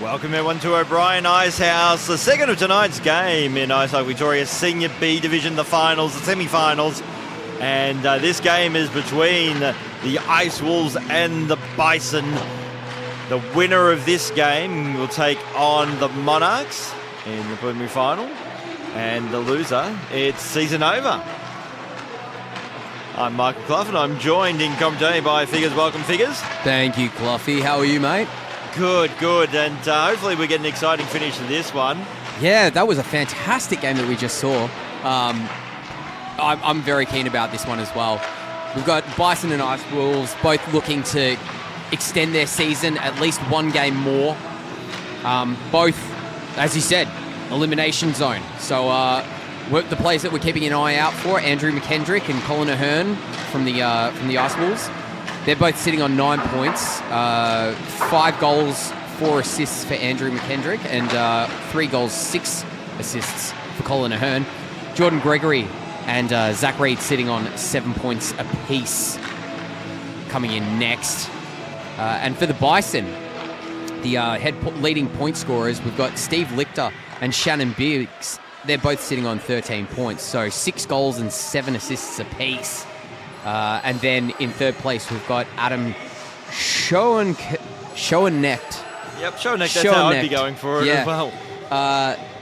Welcome everyone to O'Brien Ice House, the second of tonight's game in Ice Hockey Victoria Senior B Division, the finals, the semi-finals. And this game is between the Ice Wolves and the Bison. The winner of this game will take on the Monarchs in the preliminary final. And the loser, it's season over. I'm Michael Clough and I'm joined in commentary by Figures. Welcome, Figures. Thank you, Cloughie. How are you, mate? Good, good. And hopefully we get an exciting finish to this one. Yeah, that was a fantastic game that we just saw. I'm very keen about this one as well. We've got Bison and Ice Wolves both looking to extend their season at least one game more. Both, as you said, elimination zone. So the players that we're keeping an eye out for, Andrew McKendrick and Colin Ahern from the Ice Wolves. They're both sitting on 9 points, 5 goals, 4 assists for Andrew McKendrick, and 3 goals, 6 assists for Colin Ahern. Jordan Gregory and Zach Reed sitting on 7 points apiece, coming in next. And for the Bison, the leading point scorers, we've got Steve Lichter and Shannon Biggs. They're both sitting on 13 points, so 6 goals and 7 assists apiece. And then in third place, we've got Adam Schoenecht. Yep, Schoenecht, that's how I'd be going for it as well.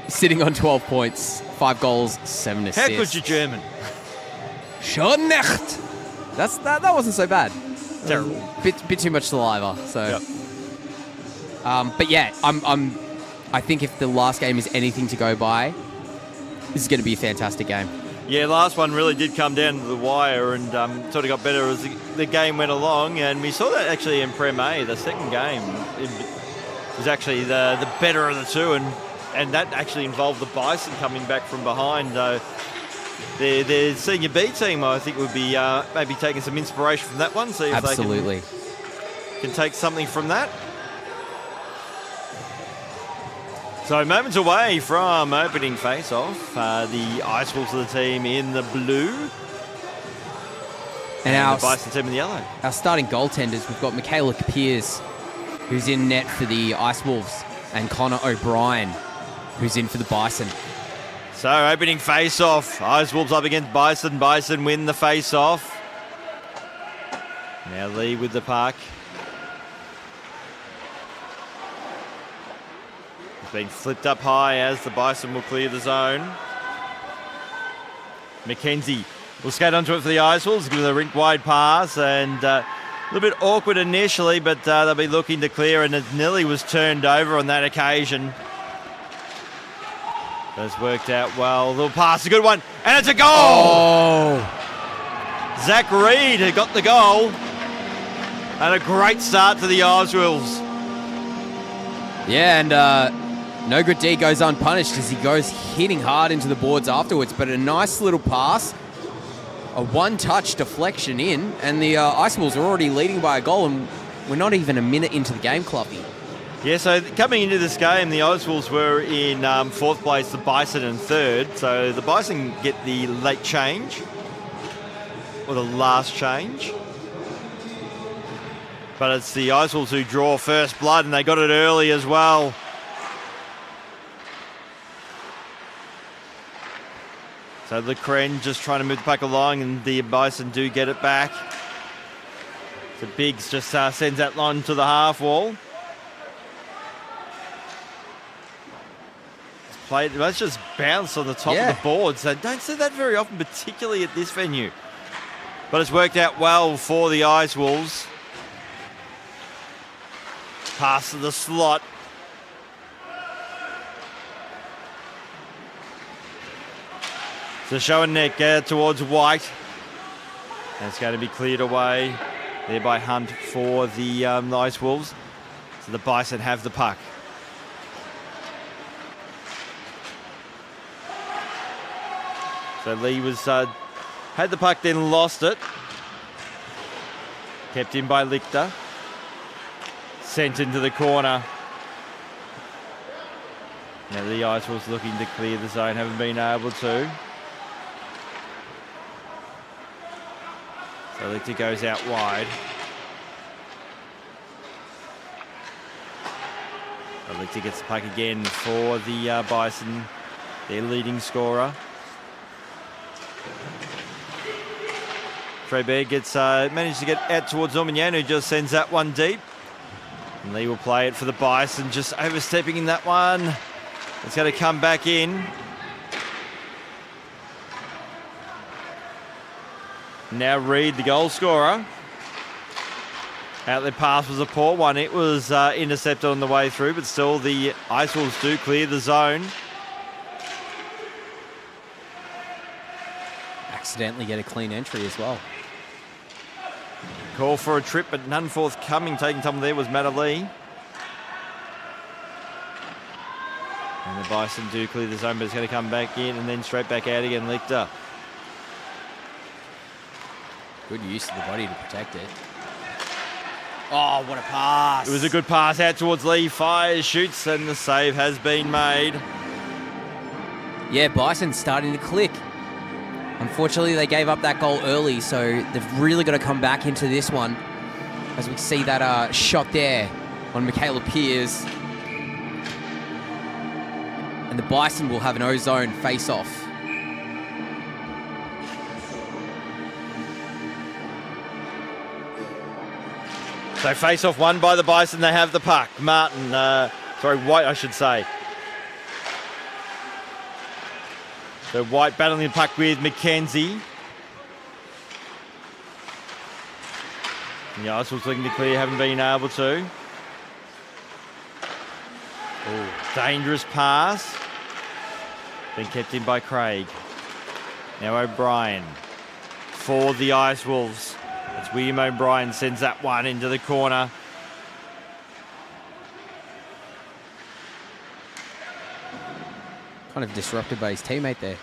Sitting on 12 points, 5 goals, 7 assists. How good's your German? Schoenecht! That wasn't so bad. Terrible. Bit too much saliva. So, yep. But yeah, I think if the last game is anything to go by, this is going to be a fantastic game. Yeah, last one really did come down to the wire and sort of got better as the game went along. And we saw that actually in Prem A, the second game. It was actually the better of the two. And that actually involved the Bison coming back from behind. The senior B team, I think, would be maybe taking some inspiration from that one. See if Absolutely. they can take something from that. So moments away from opening face-off, the Ice Wolves are the team in the blue and the Bison team in the yellow. Our starting goaltenders, we've got Michaela Piers, who's in net for the Ice Wolves, and Connor O'Brien, who's in for the Bison. So opening face-off, Ice Wolves up against Bison. Bison win the face-off. Now Lee with the puck. Being flipped up high as the Bison will clear the zone. McKenzie will skate onto it for the Ice Wolves, give it a rink-wide pass, and a little bit awkward initially, but they'll be looking to clear, and Nilly was turned over on that occasion. That's worked out well. Little pass, a good one, and it's a goal! Oh! Zach Reed had got the goal, and a great start to the Ice Wolves. Yeah, and no good deed goes unpunished as he goes hitting hard into the boards afterwards, but a nice little pass, a one-touch deflection in, and the Ice Wolves are already leading by a goal, and we're not even a minute into the game, Cloughie. Yeah, so coming into this game, the Ice Wolves were in fourth place, the Bison in third, so the Bison get the late change, or the last change. But it's the Ice Wolves who draw first blood, and they got it early as well. So the Kren just trying to move the puck along, and the Bison do get it back. So Biggs just sends that line to the half wall. That's just bounced on the top of the board. So don't see that very often, particularly at this venue. But it's worked out well for the Ice Wolves. Pass to the slot. So Schoenecht towards White. And it's going to be cleared away there by Hunt for the Ice Wolves. So the Bison have the puck. So Lee was had the puck, then lost it. Kept in by Lichter. Sent into the corner. Now the Ice Wolves looking to clear the zone, haven't been able to. So Lichter goes out wide. Lichter gets the puck again for the Bison, their leading scorer. Trey Baird managed to get out towards Normanyan, who just sends that one deep. And Lee will play it for the Bison, just overstepping in that one. It's going to come back in. Now Reed, the goal scorer. Outlet pass was a poor one. It was intercepted on the way through, but still the Ice Wolves do clear the zone. Accidentally get a clean entry as well. Call for a trip, but none forthcoming. Taking tumble there was Matt Lee. And the Bison do clear the zone, but it's going to come back in and then straight back out again, Lichter. Good use of the body to protect it. Oh, what a pass. It was a good pass out towards Lee. Fires, shoots, and the save has been made. Yeah, Bison's starting to click. Unfortunately, they gave up that goal early, so they've really got to come back into this one. As we see that shot there on Michaela Pearce. And the Bison will have an O-zone face-off. So face-off won by the Bison. They have the puck. White, I should say. So White battling the puck with McKenzie. The Ice Wolves looking to clear, haven't been able to. Ooh, dangerous pass. Been kept in by Craig. Now O'Brien for the Ice Wolves. It's William O'Brien sends that one into the corner. Kind of disrupted by his teammate there.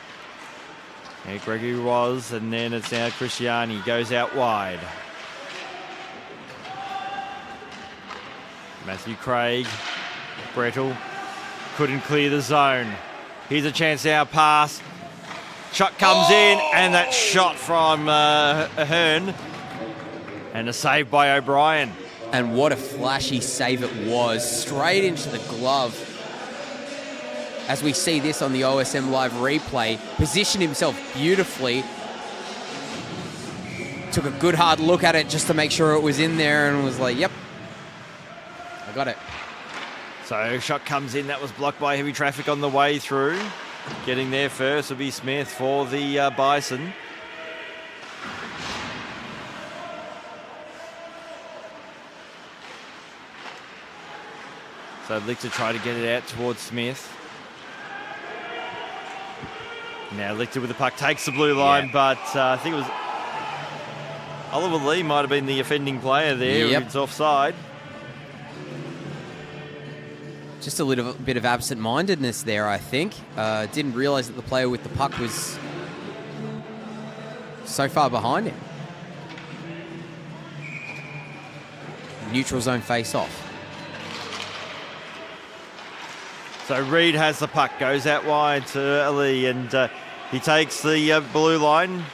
Yeah, Gregory was, and then it's now Christiani. Goes out wide. Matthew Craig. Brettle couldn't clear the zone. Here's a chance now, pass. Shot comes in, and that shot from Ahern. And a save by O'Brien. And what a flashy save it was. Straight into the glove. As we see this on the OSM Live replay, positioned himself beautifully. Took a good hard look at it just to make sure it was in there and was like, yep, I got it. So shot comes in, that was blocked by heavy traffic on the way through. Getting there first will be Smith for the Bison. So Lichter tried to get it out towards Smith. Now Lichter with the puck takes the blue line, but I think it was Oliver Lee might have been the offending player there. Yep. It's offside. Just a little bit of absent-mindedness there, I think. Didn't realise that the player with the puck was so far behind him. Neutral zone face-off. So Reed has the puck, goes out wide to Ali, and he takes the blue line.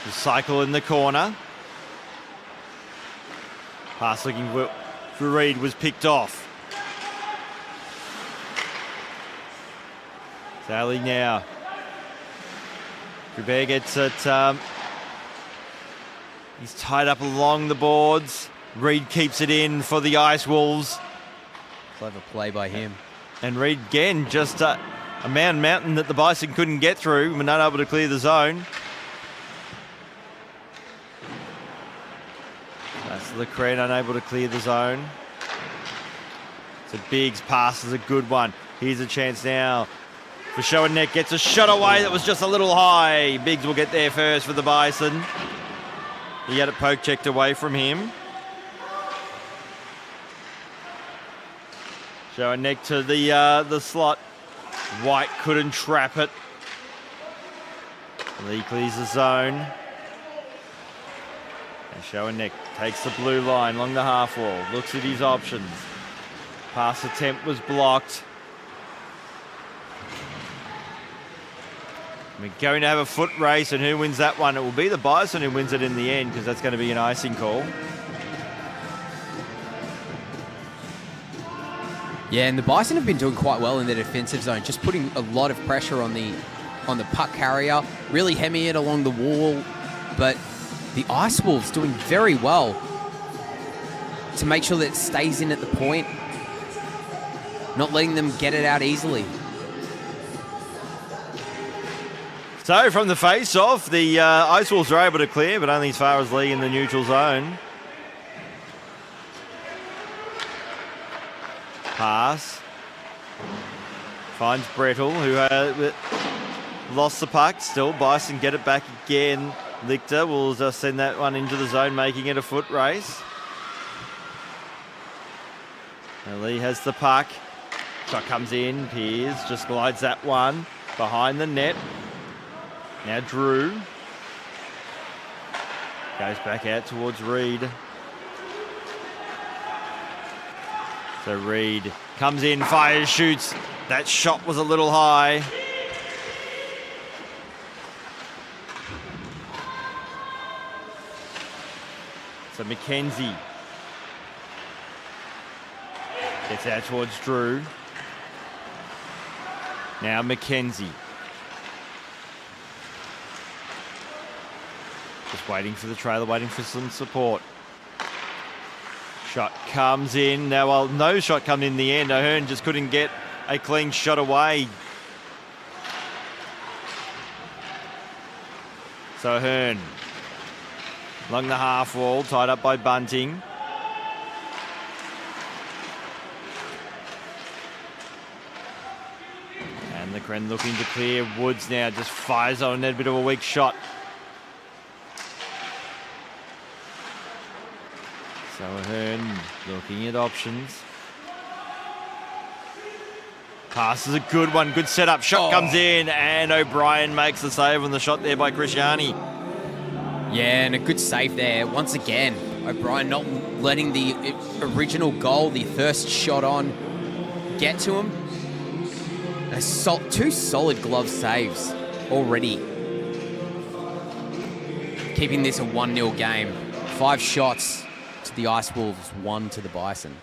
The cycle in the corner. Pass looking for Reed was picked off. Sally now. Grubert gets it. He's tied up along the boards. Reed keeps it in for the Ice Wolves. Clever play by him. And Reed again, just a mountain that the Bison couldn't get through. We're not able to clear the zone. That's Lecrae unable to clear the zone. So Biggs passes a good one. Here's a chance now for Schoeneck. Gets a shot away that was just a little high. Biggs will get there first for the Bison. He had it poke checked away from him. Schoeneck to the slot. White couldn't trap it. Lee clears the zone. And Schoeneck takes the blue line along the half wall. Looks at his options. Pass attempt was blocked. We're going to have a foot race, and who wins that one? It will be the Bison who wins it in the end, because that's going to be an icing call. Yeah, and the Bison have been doing quite well in their defensive zone, just putting a lot of pressure on the puck carrier, really hemming it along the wall. But the Ice Wolves doing very well to make sure that it stays in at the point, not letting them get it out easily. So from the face-off, the Ice Wolves are able to clear, but only as far as Lee in the neutral zone. Pass. Finds Brettel, who lost the puck. Still, Bison get it back again. Lichter will just send that one into the zone, making it a foot race. And Lee has the puck. Shot comes in. Piers just glides that one behind the net. Now Drew goes back out towards Reed. So Reed comes in, fires, shoots. That shot was a little high. So McKenzie gets out towards Drew. Now McKenzie. Just waiting for the trailer, waiting for some support. Shot comes in. Now, well, no shot come in the end. O'Hearn just couldn't get a clean shot away. So O'Hearn along the half wall, tied up by Bunting. And the Cren looking to clear. Woods now just fires on a bit of a weak shot. So O'Hearn looking at options. Pass is a good one, good setup. Shot comes in, and O'Brien makes the save on the shot there by Krisciani. Yeah, and a good save there. Once again, O'Brien not letting the original goal, the first shot on, get to him. Two solid glove saves already. Keeping this a 1-0 game. 5 shots to the Ice Wolves, 1 to the Bison.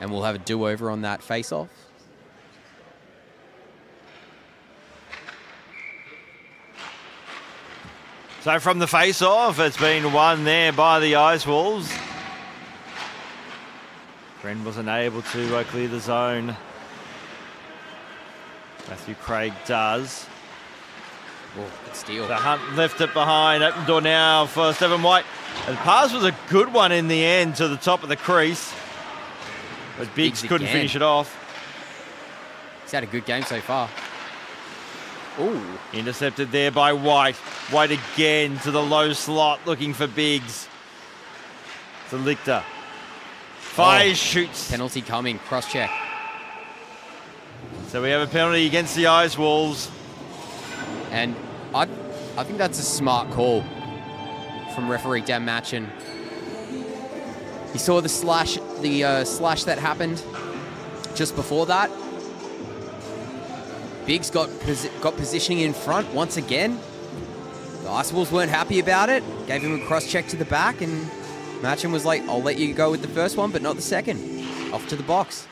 And we'll have a do-over on that face-off. So from the face-off, it's been won there by the Ice Wolves. Bren wasn't able to clear the zone. Matthew Craig does. Oh, good steal. The Hunt left it behind. Open door now for Stephen White. And the pass was a good one in the end to the top of the crease. But Biggs couldn't finish it off. He's had a good game so far. Ooh. Intercepted there by White. White again to the low slot looking for Biggs. To Lichter. Fires, shoots. Penalty coming. Cross-check. So we have a penalty against the Ice Wolves. And I think that's a smart call from referee Dan Matchin. He saw the slash that happened just before that. Biggs got positioning in front once again. The Ice Wolves weren't happy about it. Gave him a cross-check to the back, and Matchin was like, I'll let you go with the first one, but not the second. Off to the box.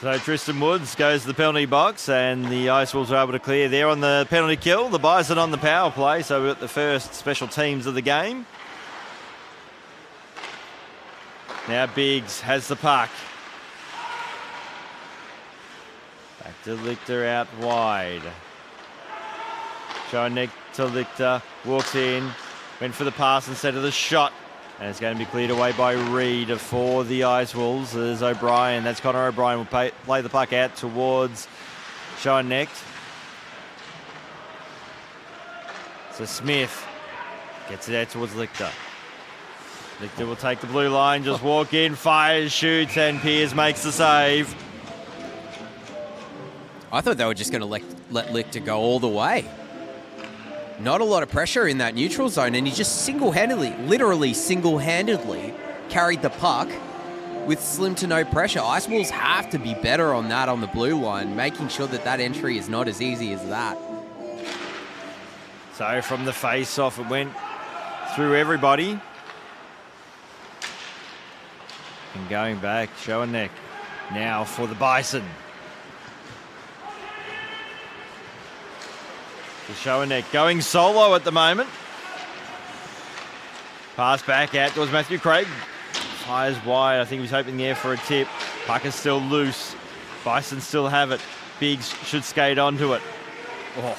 So Tristan Woods goes to the penalty box, and the Ice Wolves are able to clear there on the penalty kill. The Bison on the power play, so we've got the first special teams of the game. Now Biggs has the puck. Back to Lichter out wide. Schoeneck to Lichter, walks in, went for the pass instead of the shot. And it's going to be cleared away by Reed for the Ice Wolves. There's O'Brien. That's Connor O'Brien will play the puck out towards Schoeneck. So Smith gets it out towards Lichter. Lichter will take the blue line, just walk in, fires, shoots, and Piers makes the save. I thought they were just going to let Lichter go all the way. Not a lot of pressure in that neutral zone, and he just literally single-handedly carried the puck with slim to no pressure. Ice Wolves have to be better on that on the blue line, making sure that that entry is not as easy as that. So from the face-off, it went through everybody. And going back, Schoeneck now for the Bison. So Schoeneck going solo at the moment. Pass back out towards Matthew Craig. Fires wide. I think he was hoping there for a tip. Puck is still loose. Bison still have it. Biggs should skate onto it. Oh.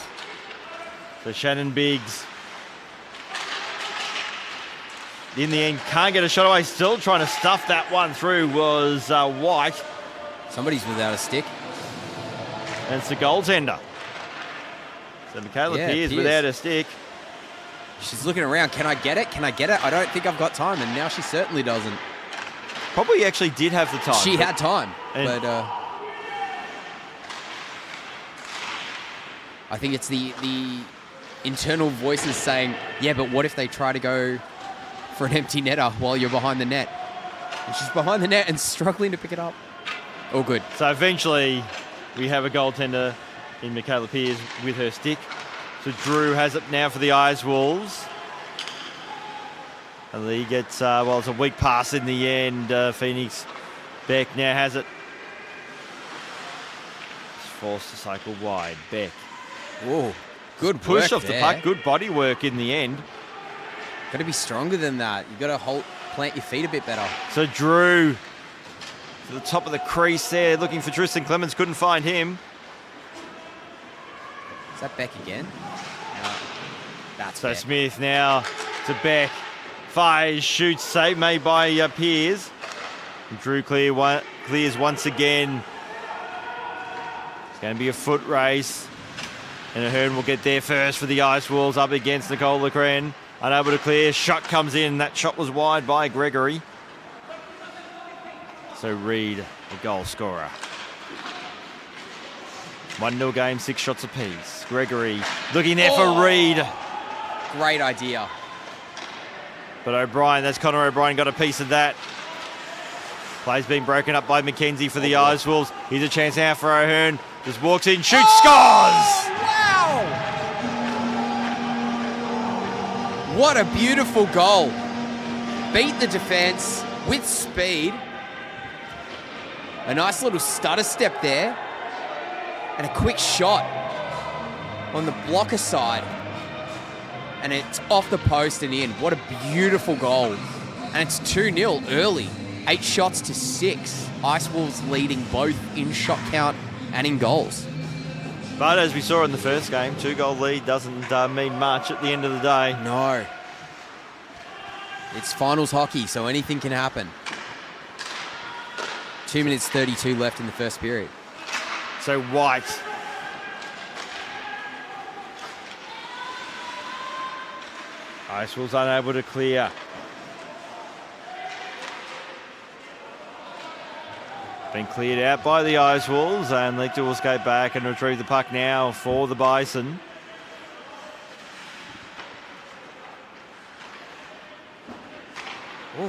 So Shannon Biggs, in the end, can't get a shot away. Still trying to stuff that one through was White. Somebody's without a stick. And it's the goaltender. So Michaela Pearce without a stick. She's looking around. Can I get it? Can I get it? I don't think I've got time. And now she certainly doesn't. Probably actually did have the time. She had time. But I think it's the internal voices saying, yeah, but what if they try to go for an empty netter while you're behind the net? And she's behind the net and struggling to pick it up. All good. So eventually we have a goaltender in Michaela Pearce with her stick. So Drew has it now for the Ice Wolves. And Lee gets, it's a weak pass in the end. Phoenix Beck now has it. It's forced to cycle wide. Beck. Whoa, good push work off there. the puck. Good body work in the end. Got to be stronger than that. You've got to plant your feet a bit better. So Drew to the top of the crease there, looking for Tristan Clemens. Couldn't find him. Is that Beck again? No, that's so Beck. Smith now to Beck. Fires, shoots, save made by Pearce. Drew clears once again. It's going to be a foot race. And Ahern will get there first for the Ice Wolves up against Nicole Lecran. Unable to clear. Shot comes in. That shot was wide by Gregory. So Reed, the goal scorer. 1-0 game, 6 shots apiece. Gregory looking there for Reed. Great idea. But O'Brien, that's Connor O'Brien, got a piece of that. Play's been broken up by McKenzie for the Ice Wolves. Here's a chance now for O'Hearn. Just walks in, shoots, scores! Wow! What a beautiful goal. Beat the defense with speed. A nice little stutter step there. And a quick shot on the blocker side. And it's off the post and in. What a beautiful goal. And it's 2-0 early. 8 shots to 6. Ice Wolves leading both in shot count and in goals. But as we saw in the first game, 2-goal lead doesn't mean much at the end of the day. No. It's finals hockey, so anything can happen. 2 minutes 32 left in the first period. So White. Ice Wolves unable to clear. Been cleared out by the Ice Wolves, and Lecter will skate back and retrieve the puck now for the Bison.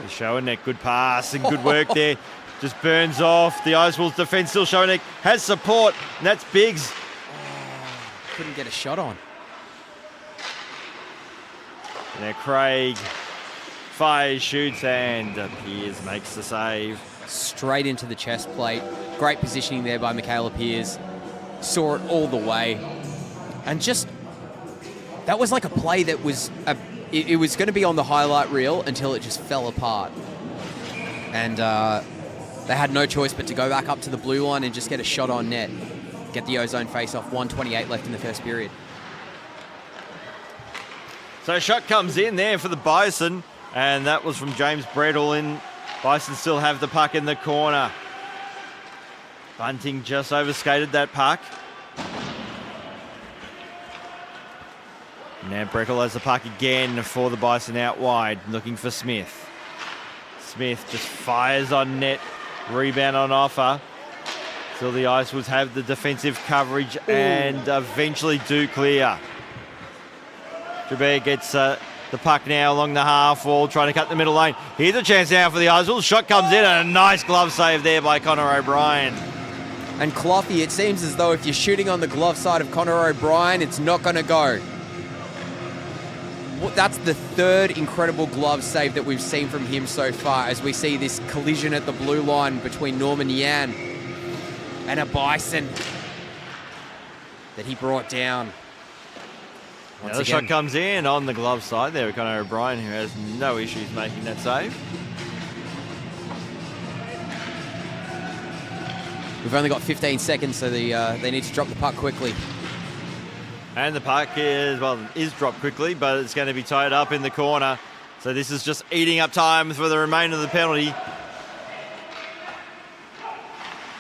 Schoeneck, good pass and good work there. Just burns off. The Ice Wolves defence still. Schoeneck has support, and that's Biggs. Couldn't get a shot on. Now Craig fires, shoots, and Pearce makes the save. Straight into the chest plate. Great positioning there by Michaela Pearce. Saw it all the way. And just, that was like a play that was, it was going to be on the highlight reel until it just fell apart. And they had no choice but to go back up to the blue line and just get a shot on net. Get the ozone face-off. 1:28 left in the first period. So a shot comes in there for the Bison, and that was from James Bredel in. Bison still have the puck in the corner. Bunting just overskated that puck. Now Breckel has the puck again for the Bison out wide, looking for Smith. Smith just fires on net, rebound on offer. Still the Ice Wolves have the defensive coverage and eventually do clear. Joubert gets the puck now along the half wall, trying to cut the middle lane. Here's a chance now for the Ice Wolves. Shot comes in, and a nice glove save there by Connor O'Brien. And Clothy, it seems as though if you're shooting on the glove side of Connor O'Brien, it's not going to go. That's the third incredible glove save that we've seen from him so far, as we see this collision at the blue line between Norman Yan and a Bison that he brought down. The shot comes in on the glove side there with Conor O'Brien, who has no issues making that save. We've only got 15 seconds, so they need to drop the puck quickly. And the puck is dropped quickly, but it's going to be tied up in the corner. So this is just eating up time for the remainder of the penalty.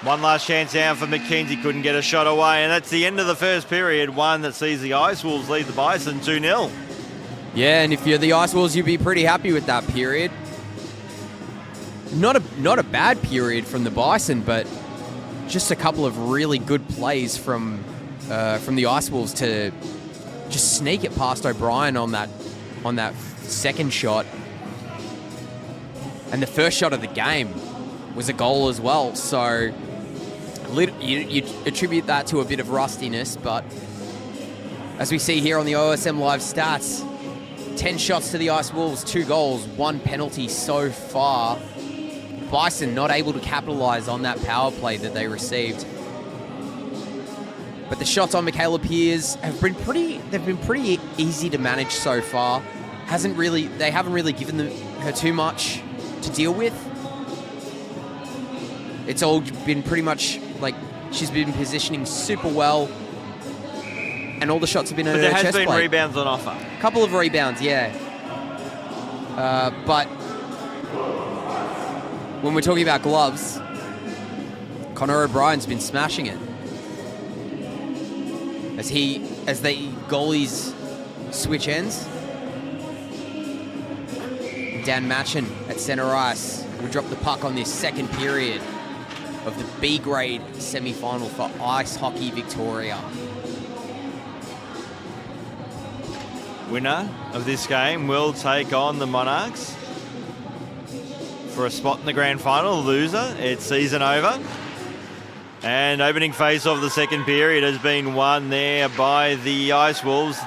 One last chance down for McKenzie, couldn't get a shot away, and that's the end of the first period, one that sees the Ice Wolves lead the Bison 2-0. Yeah, and if you're the Ice Wolves, you'd be pretty happy with that period. Not a bad period from the Bison, but just a couple of really good plays from the Ice Wolves to just sneak it past O'Brien on that second shot. And the first shot of the game was a goal as well. So you attribute that to a bit of rustiness, but as we see here on the OSM Live stats, 10 shots to the Ice Wolves, 2 goals, 1 penalty so far. Bison not able to capitalise on that power play that they received. But the shots on Michaela Pearce have been pretty easy to manage so far. They haven't really given her too much to deal with. It's all been pretty much like she's been positioning super well, and all the shots have been at her chest plate. There has been rebounds on offer. A couple of rebounds, yeah. But when we're talking about gloves, Conor O'Brien's been smashing it. As the goalies switch ends. Dan Matchin at center ice will drop the puck on this second period of the B grade semi-final for Ice Hockey Victoria. Winner of this game will take on the Monarchs for a spot in the grand final. Loser, it's season over. And opening face of the second period has been won there by the Ice Wolves.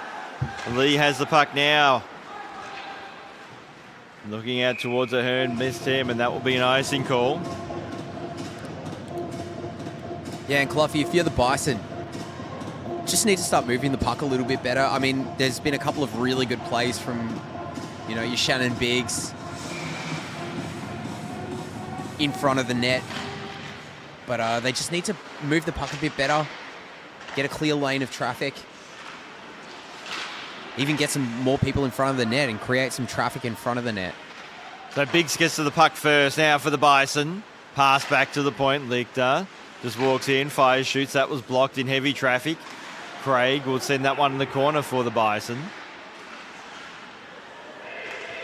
Lee has the puck now. Looking out towards Ahern, missed him, and that will be an icing call. Yeah, and Cloughie, if you're the Bison, just need to start moving the puck a little bit better. I mean, there's been a couple of really good plays from, your Shannon Biggs in front of the net. But they just need to move the puck a bit better, get a clear lane of traffic, even get some more people in front of the net and create some traffic in front of the net. So Biggs gets to the puck first now for the Bison. Pass back to the point. Lichter just walks in, fires, shoots. That was blocked in heavy traffic. Craig will send that one in the corner for the Bison.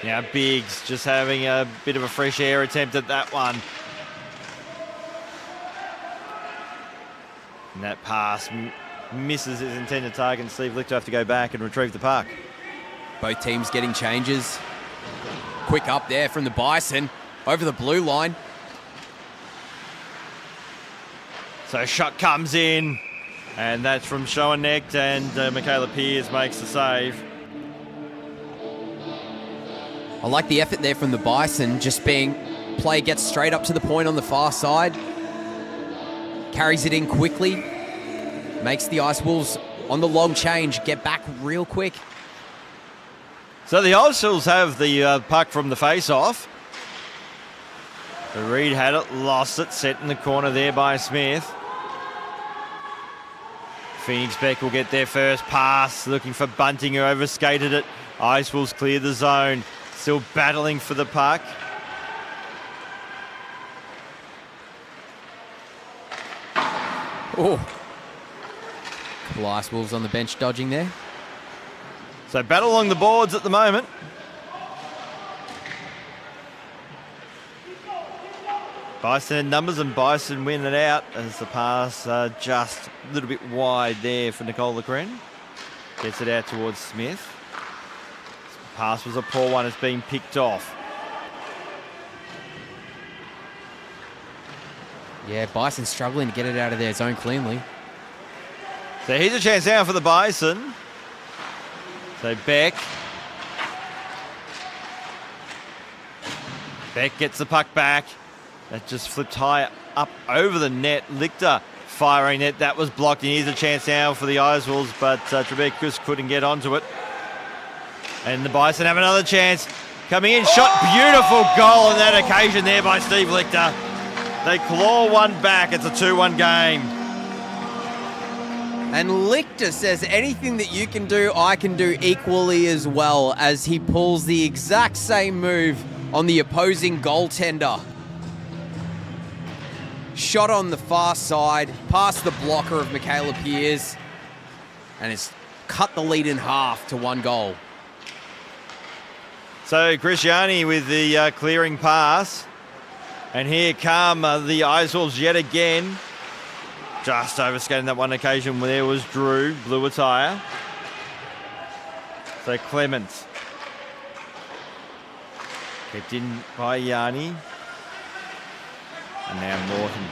Now Biggs just having a bit of a fresh air attempt at that one. And that pass misses his intended target, and Steve Lichter have to go back and retrieve the puck. Both teams getting changes. Quick up there from the Bison over the blue line. So a shot comes in, and that's from Schoenecht, and Michaela Pearce makes the save. I like the effort there from the Bison, play gets straight up to the point on the far side. Carries it in quickly, makes the Ice Wolves on the long change get back real quick. So the Ice Wolves have the puck from the face-off. Reed had it, lost it, set in the corner there by Smith. Phoenix Beck will get their first pass, looking for Bunting, who overskated it. Ice Wolves clear the zone, still battling for the puck. Oh, couple Ice Wolves on the bench dodging there. So battle along the boards at the moment. Bison in numbers, and Bison win it out as the pass just a little bit wide there for Nicole Lecren. Gets it out towards Smith. The pass was a poor one. It's been picked off. Yeah, Bison struggling to get it out of their zone cleanly. So here's a chance now for the Bison. So Beck Beck gets the puck back. That just flipped high up over the net. Lichter firing it. That was blocked. And here's a chance now for the Icewolves, but Trebek couldn't get onto it. And the Bison have another chance. Coming in, shot. Beautiful goal on that occasion there by Steve Lichter. They claw one back. It's a 2-1 game. And Lichter says anything that you can do, I can do equally as well, as he pulls the exact same move on the opposing goaltender. Shot on the far side, past the blocker of Michaela Pearce, and it's cut the lead in half to 1 goal. So Christiani with the clearing pass. And here come the Icewolves yet again. Just overskating that one occasion where there was Drew, blue attire. So Clements. Kept in by Yanni. And now Morton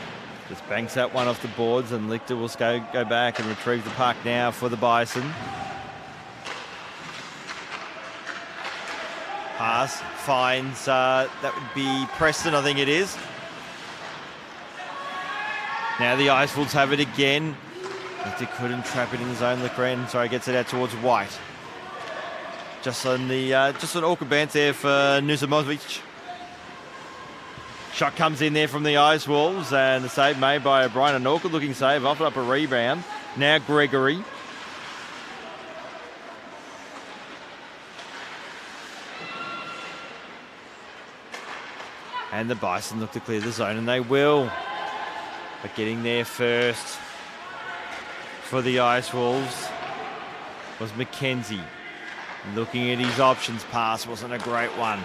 just banks that one off the boards, and Lichter will go back and retrieve the puck now for the Bison. Pass finds, that would be Preston, I think it is. Now the Icewolves have it again. Lichter couldn't trap it in the zone. Lecren, sorry, gets it out towards White. Just an awkward bounce there for Nusimovic. Shot comes in there from the Icewolves, and the save made by O'Brien. An awkward looking save, offered up a rebound. Now Gregory. And the Bison look to clear the zone, and they will. But getting there first for the Icewolves was McKenzie. Looking at his options, pass wasn't a great one,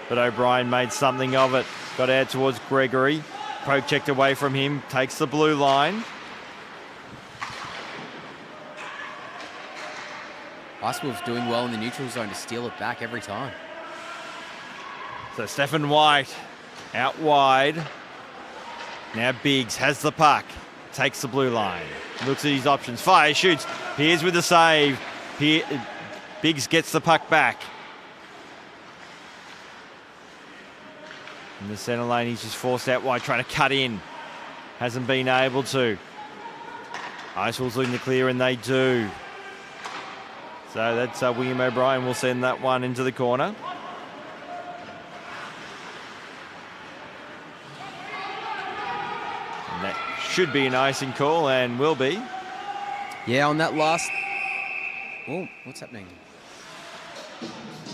but O'Brien made something of it. Got out towards Gregory. Poke checked away from him, takes the blue line. Icewolves doing well in the neutral zone to steal it back every time. So Stephen White out wide. Now Biggs has the puck. Takes the blue line. Looks at his options. Fires, shoots. Here's with the save. Biggs gets the puck back. In the centre lane, he's just forced out wide, trying to cut in. Hasn't been able to. Icewolves looking to clear, and they do. So that's William O'Brien will send that one into the corner. And that should be an icing call, and will be. Yeah, on that last... Oh, what's happening?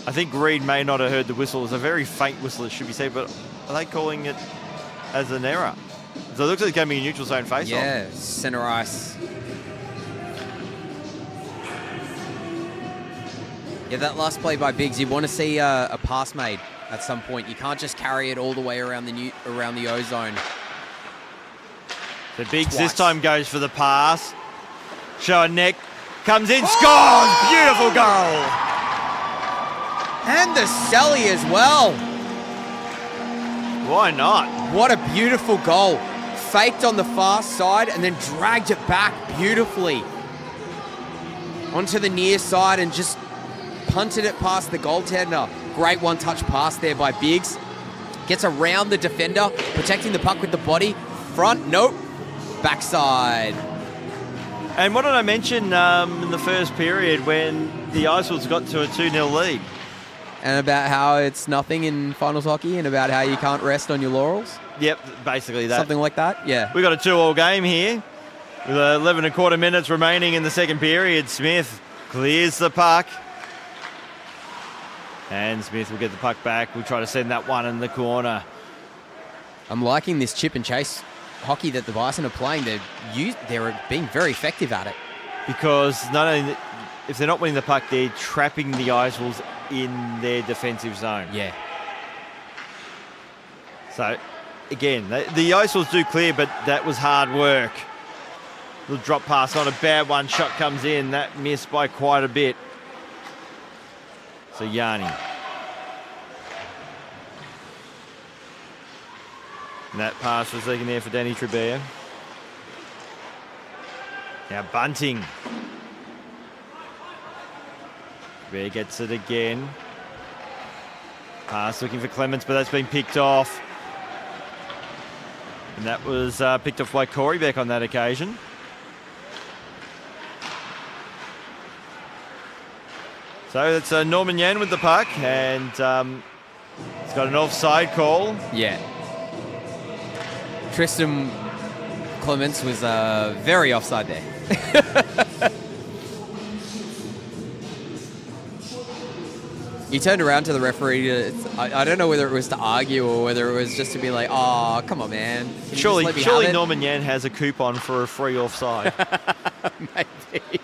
I think Reed may not have heard the whistle. It's a very faint whistle, it should be said, but are they calling it as an error? So it looks like it's going to be a neutral zone face-off. Yeah, centre ice. Yeah, that last play by Biggs, you want to see a pass made at some point. You can't just carry it all the way around the O zone. So Biggs this time goes for the pass. Showing neck, comes in, scores! Beautiful goal! And the Sally as well. Why not? What a beautiful goal. Faked on the far side and then dragged it back beautifully onto the near side and just punted it past the goaltender. Great one-touch pass there by Biggs. Gets around the defender, protecting the puck with the body. Front, nope. Backside. And what did I mention in the first period when the Icewolves got to a 2-0 lead? And about how it's nothing in finals hockey and about how you can't rest on your laurels? Yep, basically that. Something like that, yeah. We got a 2-2 game here with 11 and a quarter minutes remaining in the second period. Smith clears the puck. And Smith will get the puck back. We'll try to send that one in the corner. I'm liking this chip and chase hockey that the Bison are playing. They're being very effective at it. Because not only if they're not winning the puck, they're trapping the Icewolves in their defensive zone. Yeah. So, again, the Icewolves do clear, but that was hard work. Little drop pass, not a bad one. Shot comes in. That missed by quite a bit. So, Yanni. And that pass was taken there for Danny Trebea. Now Bunting. Trebea gets it again. Pass looking for Clements, but that's been picked off. And that was picked off by Corey Beck on that occasion. So it's Norman Yan with the puck, and he's got an offside call. Yeah. Tristan Clements was very offside there. He turned around to the referee. I don't know whether it was to argue or whether it was just to be like, oh, come on, man. Surely Norman Yan has a coupon for a free offside. Maybe.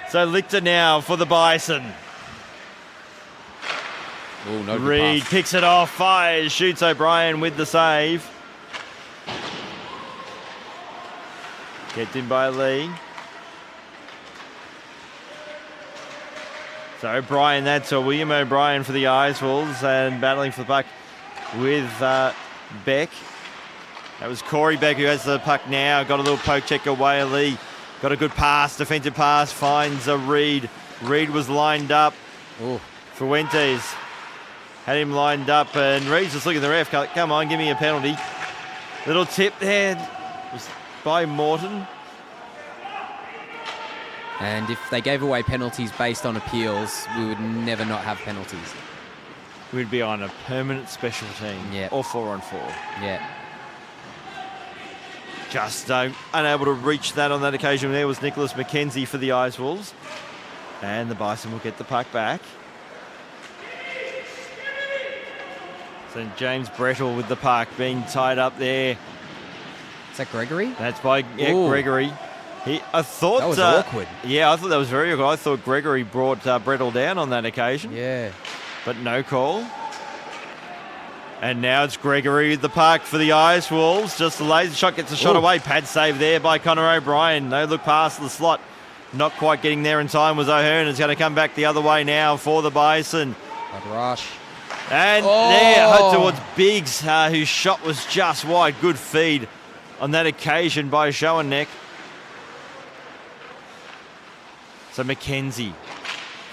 So Lichter now for the Bison. Ooh, no good Reed pass. picks it off, fires, shoots O'Brien with the save. Kept in by Lee. So O'Brien, that's William O'Brien for the Ice Wolves, and battling for the puck with Beck. That was Corey Beck who has the puck now. Got a little poke check away. Lee got a good pass, defensive pass, finds Reed. Reed was lined up. Ooh. Fuentes had him lined up, and Reed's just looking at the ref. Come on, give me a penalty. Little tip there was by Morton. And if they gave away penalties based on appeals, we would never not have penalties. We'd be on a permanent special team. Yeah. Or 4-on-4. Yeah. Just unable to reach that on that occasion. There was Nicholas McKenzie for the Ice Wolves. And the Bison will get the puck back. So James Brettle with the puck being tied up there. Is that Gregory? That's by Gregory. I thought that was awkward. Yeah, I thought that was very awkward. I thought Gregory brought Brettle down on that occasion. Yeah. But no call. And now it's Gregory with the puck for the Ice Wolves. Just the laser shot gets a shot away. Pad save there by Connor O'Brien. No look past the slot. Not quite getting there in time was O'Hearn. It's going to come back the other way now for the Bison. Good rush. And there towards Biggs, whose shot was just wide. Good feed on that occasion by Schoeneck. So McKenzie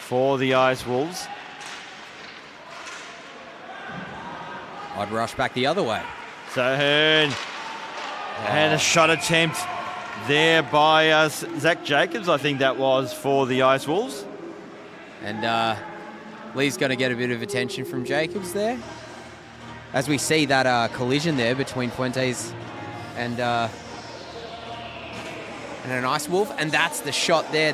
for the Ice Wolves. I'd rush back the other way. So Hearn. And a shot attempt there by Zach Jacobs, I think that was, for the Ice Wolves. And Lee's going to get a bit of attention from Jacobs there. As we see that collision there between Fuentes and an Ice Wolf. And that's the shot there.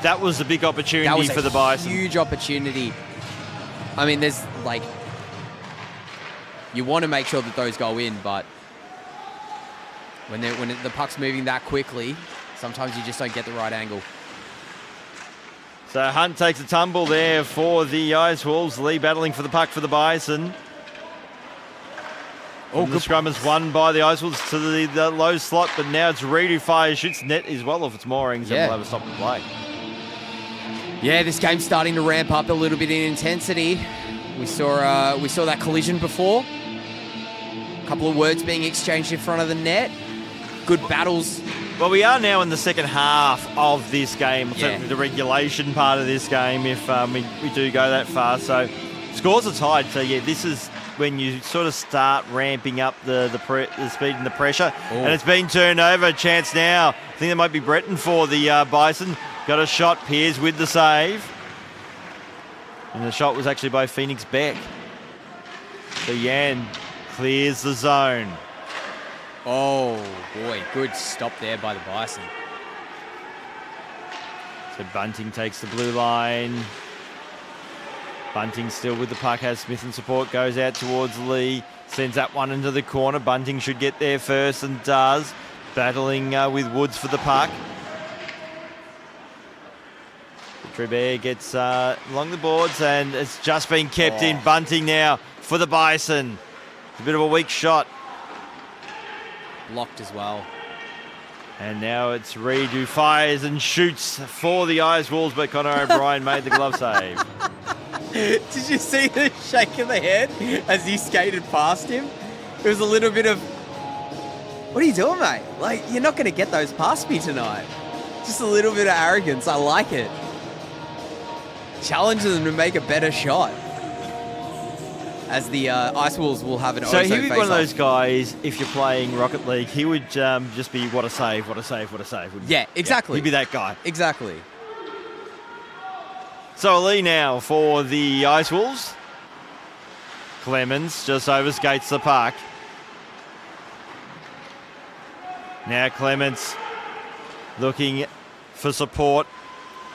That was a big opportunity for the Bison. Huge opportunity. I mean, there's like... You want to make sure that those go in, but when the puck's moving that quickly, sometimes you just don't get the right angle. So Hunt takes a tumble there for the Ice Wolves. Lee battling for the puck for the Bison. The scrum is won by the Ice Wolves to the low slot, but now it's Reed who fires, shoots net as well off its moorings, and will have a stop and play. Yeah, this game's starting to ramp up a little bit in intensity. We saw that collision before. A couple of words being exchanged in front of the net. Good battles. Well, we are now in the second half of this game, certainly the regulation part of this game, if we do go that far. So scores are tied. So, yeah, this is when you sort of start ramping up the speed and the pressure. Ooh. And it's been turned over. Chance now. I think that might be Breton for the Bison. Got a shot. Piers with the save. And the shot was actually by Phoenix Beck. So Yan clears the zone. Oh, boy. Good stop there by the Bison. So Bunting takes the blue line. Bunting still with the puck, has Smith in support, goes out towards Lee. Sends that one into the corner. Bunting should get there first and does. Battling with Woods for the puck. Tribert gets along the boards, and it's just been kept in. Bunting now for the Bison. It's a bit of a weak shot. Blocked as well. And now it's Reed who fires and shoots for the Ice Wolves, but Connor O'Brien made the glove save. Did you see the shake of the head as he skated past him? It was a little bit of, what are you doing, mate? Like, you're not going to get those past me tonight. Just a little bit of arrogance. I like it. challenging them to make a better shot. As the Ice Wolves will have an So ozone he'd be one of face-off. those guys, if you're playing Rocket League, he would just be, what a save, what a save, what a save. Wouldn't Yeah, he? exactly. He'd be that guy. Exactly. So Ali now for the Ice Wolves. Clemens just overskates the puck. Now Clemens looking for support.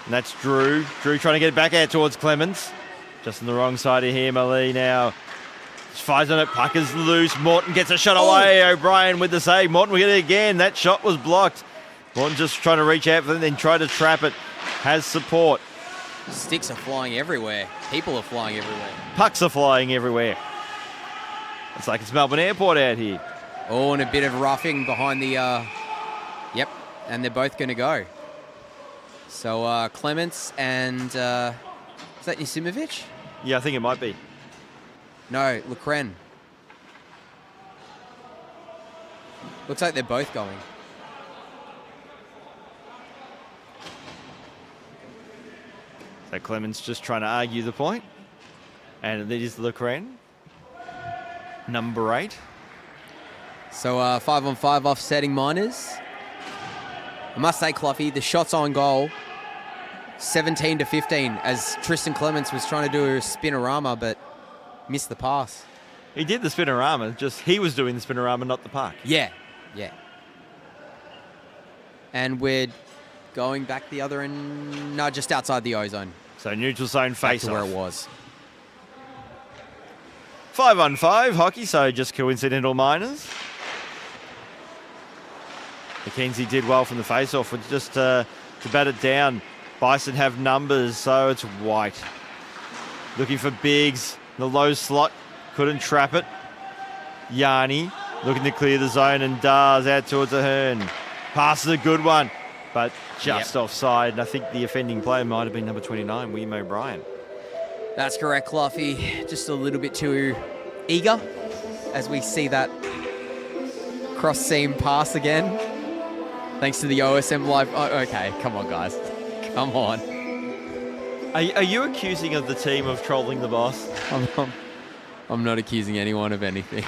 And that's Drew. Drew trying to get it back out towards Clemens. Just on the wrong side of him. Ali now fires on it. Puck is loose. Morton gets a shot away. O'Brien with the save. Morton will get it again. That shot was blocked. Morton just trying to reach out for it, then try to trap it. Has support. Sticks are flying everywhere. People are flying everywhere. Pucks are flying everywhere. It's like it's Melbourne Airport out here. Oh, and a bit of roughing behind the... Yep, and they're both going to go. So Clements and... is that Yasimovic? Yeah, I think it might be. No, Lecren. Looks like they're both going. So Clemens just trying to argue the point. And it is Lecren. Number 8. So 5-on-5 offsetting Miners. I must say, Cloughy, the shots on goal, 17-15, as Tristan Clements was trying to do a spinorama, but missed the pass. He did the spinorama, just he was doing the spinorama, not the puck. Yeah. And we're going back the other end, no, just outside the ozone. So neutral zone Back face to where it was. 5-on-5 hockey, so just coincidental minors. McKenzie did well from the face-off, but just to bat it down. Bison have numbers, so it's White. Looking for Biggs, the low slot, couldn't trap it. Yanni looking to clear the zone and does out towards Ahern. Pass is a good one, but just offside. And I think the offending player might have been number 29, William O'Brien. That's correct, Cloughy. Just a little bit too eager as we see that cross-seam pass again. Thanks to the OSM Live. Oh, okay, come on, guys. Come on. Are you accusing of the team of trolling the boss? I'm not accusing anyone of anything.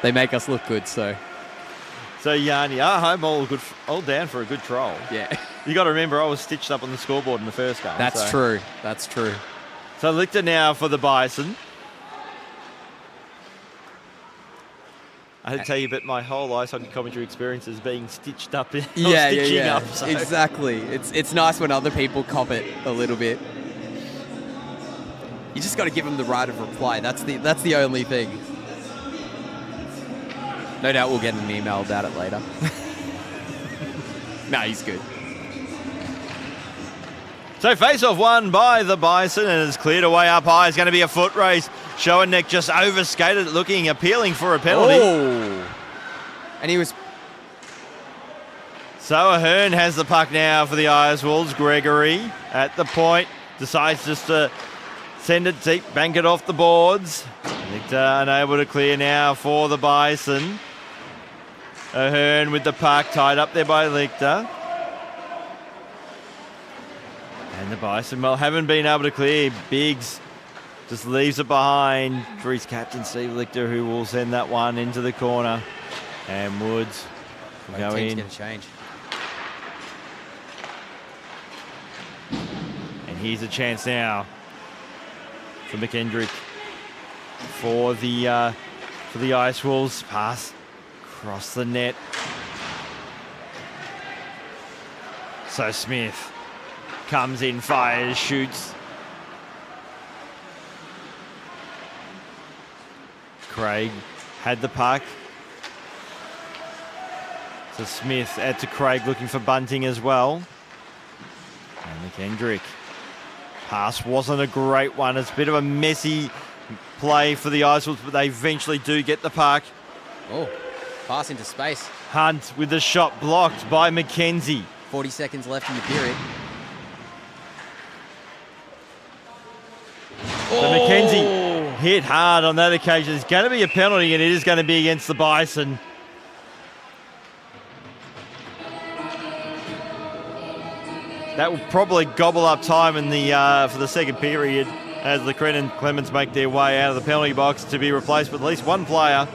They make us look good, so. So Yanni, I'm all down for a good troll. Yeah. You got to remember, I was stitched up on the scoreboard in the first game. That's true. That's true. So Lichter now for the Bison. I had to tell you, but my whole ice hockey commentary experience is being stitched up. Yeah. Up, so. Exactly. It's nice when other people cop it a little bit. You just got to give them the right of reply. That's the only thing. No doubt we'll get an email about it later. No, he's good. So face-off won by the Bison and it's cleared away up high. It's going to be a foot race. Schoeneck just overskated, appealing for a penalty. Oh. And he was... So Ahern has the puck now for the Ice Wolves. Gregory at the point decides just to send it deep, bank it off the boards. Lichter unable to clear now for the Bison. Ahern with the puck tied up there by Lichter. And the Bison, haven't been able to clear. Biggs just leaves it behind. Greece captain Steve Lichter, who will send that one into the corner. And Woods will go in. Going to change. And here's a chance now for McKendrick for the Ice Wolves. Pass across the net. So Smith comes in, fires, shoots. Craig had the puck. So Smith out to Craig looking for bunting as well. And McKendrick. Pass wasn't a great one. It's a bit of a messy play for the Ice Wolves, but they eventually do get the puck. Oh, pass into space. Hunt with the shot blocked by McKenzie. 40 seconds left in the period. So McKenzie hit hard on that occasion. It's going to be a penalty, and it is going to be against the Bison. That will probably gobble up time in the for the second period as the Clements make their way out of the penalty box to be replaced with at least one player.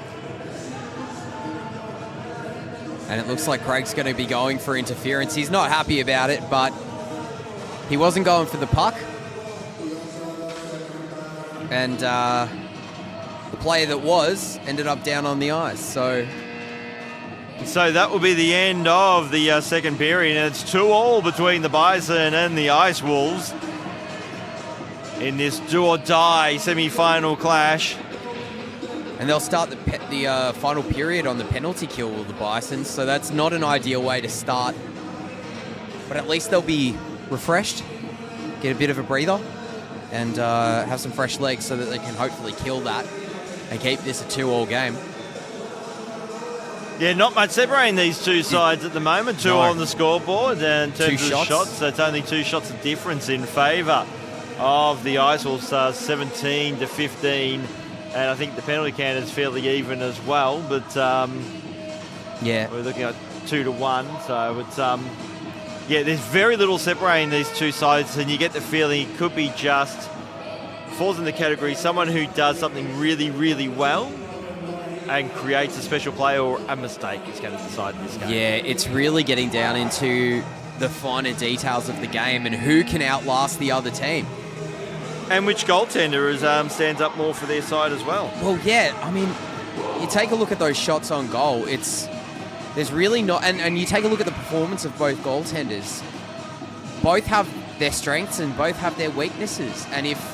And it looks like Craig's going to be going for interference. He's not happy about it, but he wasn't going for the puck. And the player that was ended up down on the ice. So that will be the end of the second period, and it's 2-2 between the Bison and the Ice Wolves in this do-or-die semi-final clash. And they'll start the final period on the penalty kill with the Bison, so that's not an ideal way to start. But at least they'll be refreshed, get a bit of a breather, and have some fresh legs so that they can hopefully kill that and keep this a 2-2 game. Yeah, not much separating these two sides at the moment. 2 on the scoreboard. And in terms of shots, that's only 2 shots of difference in favour of the Ice Wolves, 17 to 15. And I think the penalty count is fairly even as well. But yeah, we're looking at 2 to 1. So it's yeah, there's very little separating these two sides, and you get the feeling it could be just falls in the category someone who does something really, really well and creates a special play, or a mistake is going to decide this game. Yeah, it's really getting down into the finer details of the game and who can outlast the other team. And which goaltender stands up more for their side as well. Well, yeah, I mean, you take a look at those shots on goal, there's really not, and you take a look at the performance of both goaltenders. Both have their strengths and both have their weaknesses. And if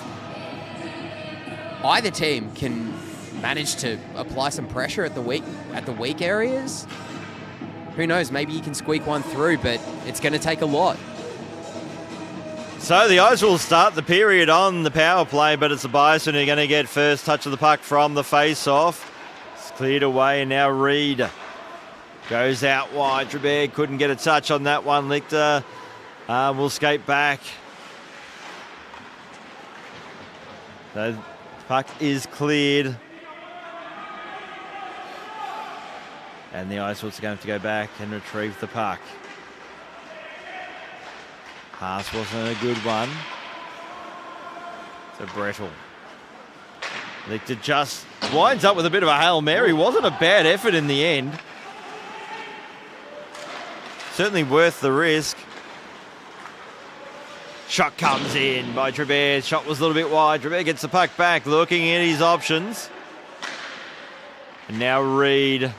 either team can manage to apply some pressure at the weak areas, who knows, maybe you can squeak one through, but it's going to take a lot. So the Ice will start the period on the power play, but it's the Bison who are going to get first touch of the puck from the face-off. It's cleared away, and now Reed goes out wide. Trebek couldn't get a touch on that one. Lichter will skate back. The puck is cleared. And the Ice Wolves are going to have to go back and retrieve the puck. Pass wasn't a good one. So Brettel. Lichter just winds up with a bit of a Hail Mary. Wasn't a bad effort in the end. Certainly worth the risk. Shot comes in by Trebek. Shot was a little bit wide. Trebek gets the puck back, looking at his options. And now Reed.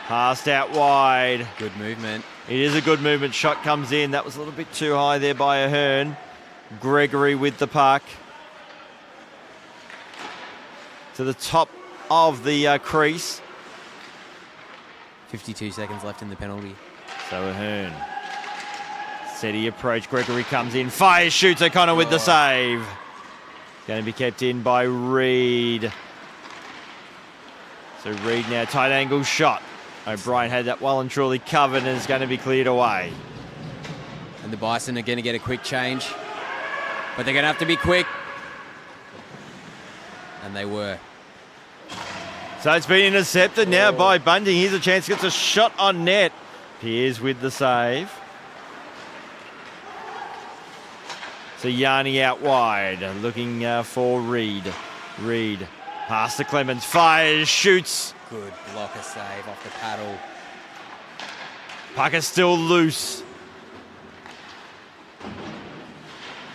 Passed out wide. Good movement. It is a good movement. Shot comes in. That was a little bit too high there by Ahern. Gregory with the puck. To the top of the crease. 52 seconds left in the penalty. So Ahern. Steady approach. Gregory comes in. Fires, shoots. O'Connor with the save. Going to be kept in by Reed. So Reed now tight angle shot. O'Brien had that well and truly covered and is going to be cleared away. And the Bison are going to get a quick change. But they're going to have to be quick. And they were. So it's been intercepted now by Bunting. Here's a chance, gets a shot on net. Piers with the save. So Yanni out wide, looking for Reed. Reed, pass to Clemens, fires, shoots. Good blocker save off the paddle. Puck is still loose.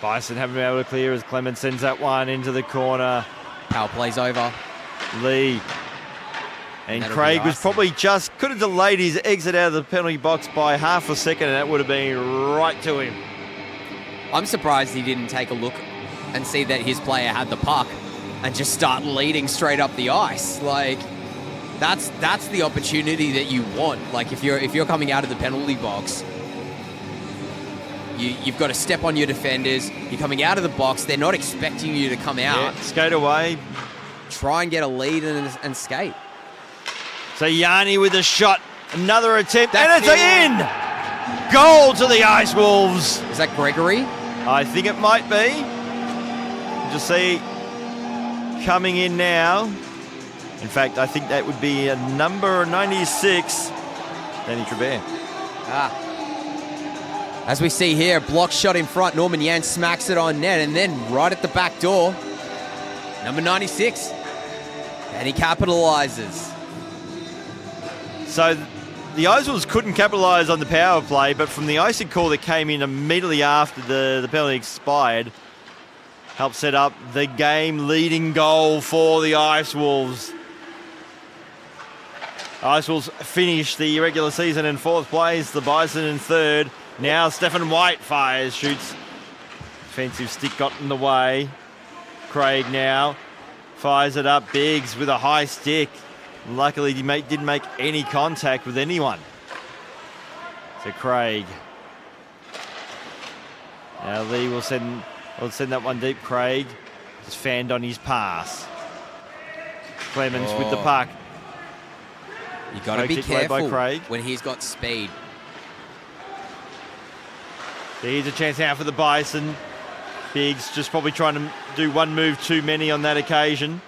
Bison haven't been able to clear as Clemens sends that one into the corner. Power play's over. Lee. And Craig was probably could have delayed his exit out of the penalty box by half a second, and that would have been right to him. I'm surprised he didn't take a look and see that his player had the puck and just start leading straight up the ice. Like, that's the opportunity that you want. Like, if you're coming out of the penalty box, you've got to step on your defenders. You're coming out of the box. They're not expecting you to come out. Yeah, skate away. Try and get a lead and skate. So Yanni with a shot. Another attempt. And it's in! Goal to the Ice Wolves. Is that Gregory? I think it might be. Just see coming in now. In fact, I think that would be a number 96, Danny Trebek. As we see here, block shot in front. Norman Yan smacks it on net, and then right at the back door, number 96. And he capitalizes. So the Icewolves couldn't capitalise on the power play, but from the icing call that came in immediately after the penalty expired, helped set up the game-leading goal for the Icewolves. Icewolves finished the regular season in 4th place, the Bison in 3rd. Now Stephen White fires, shoots. Defensive stick got in the way. Craig now fires it up. Biggs with a high stick. Luckily, he didn't make any contact with anyone. So Craig. Now Lee will send that one deep. Craig just fanned on his pass. Clemens with the puck. You got to be careful when he's got speed. Here's a chance now for the Bison. Biggs just probably trying to do one move too many on that occasion.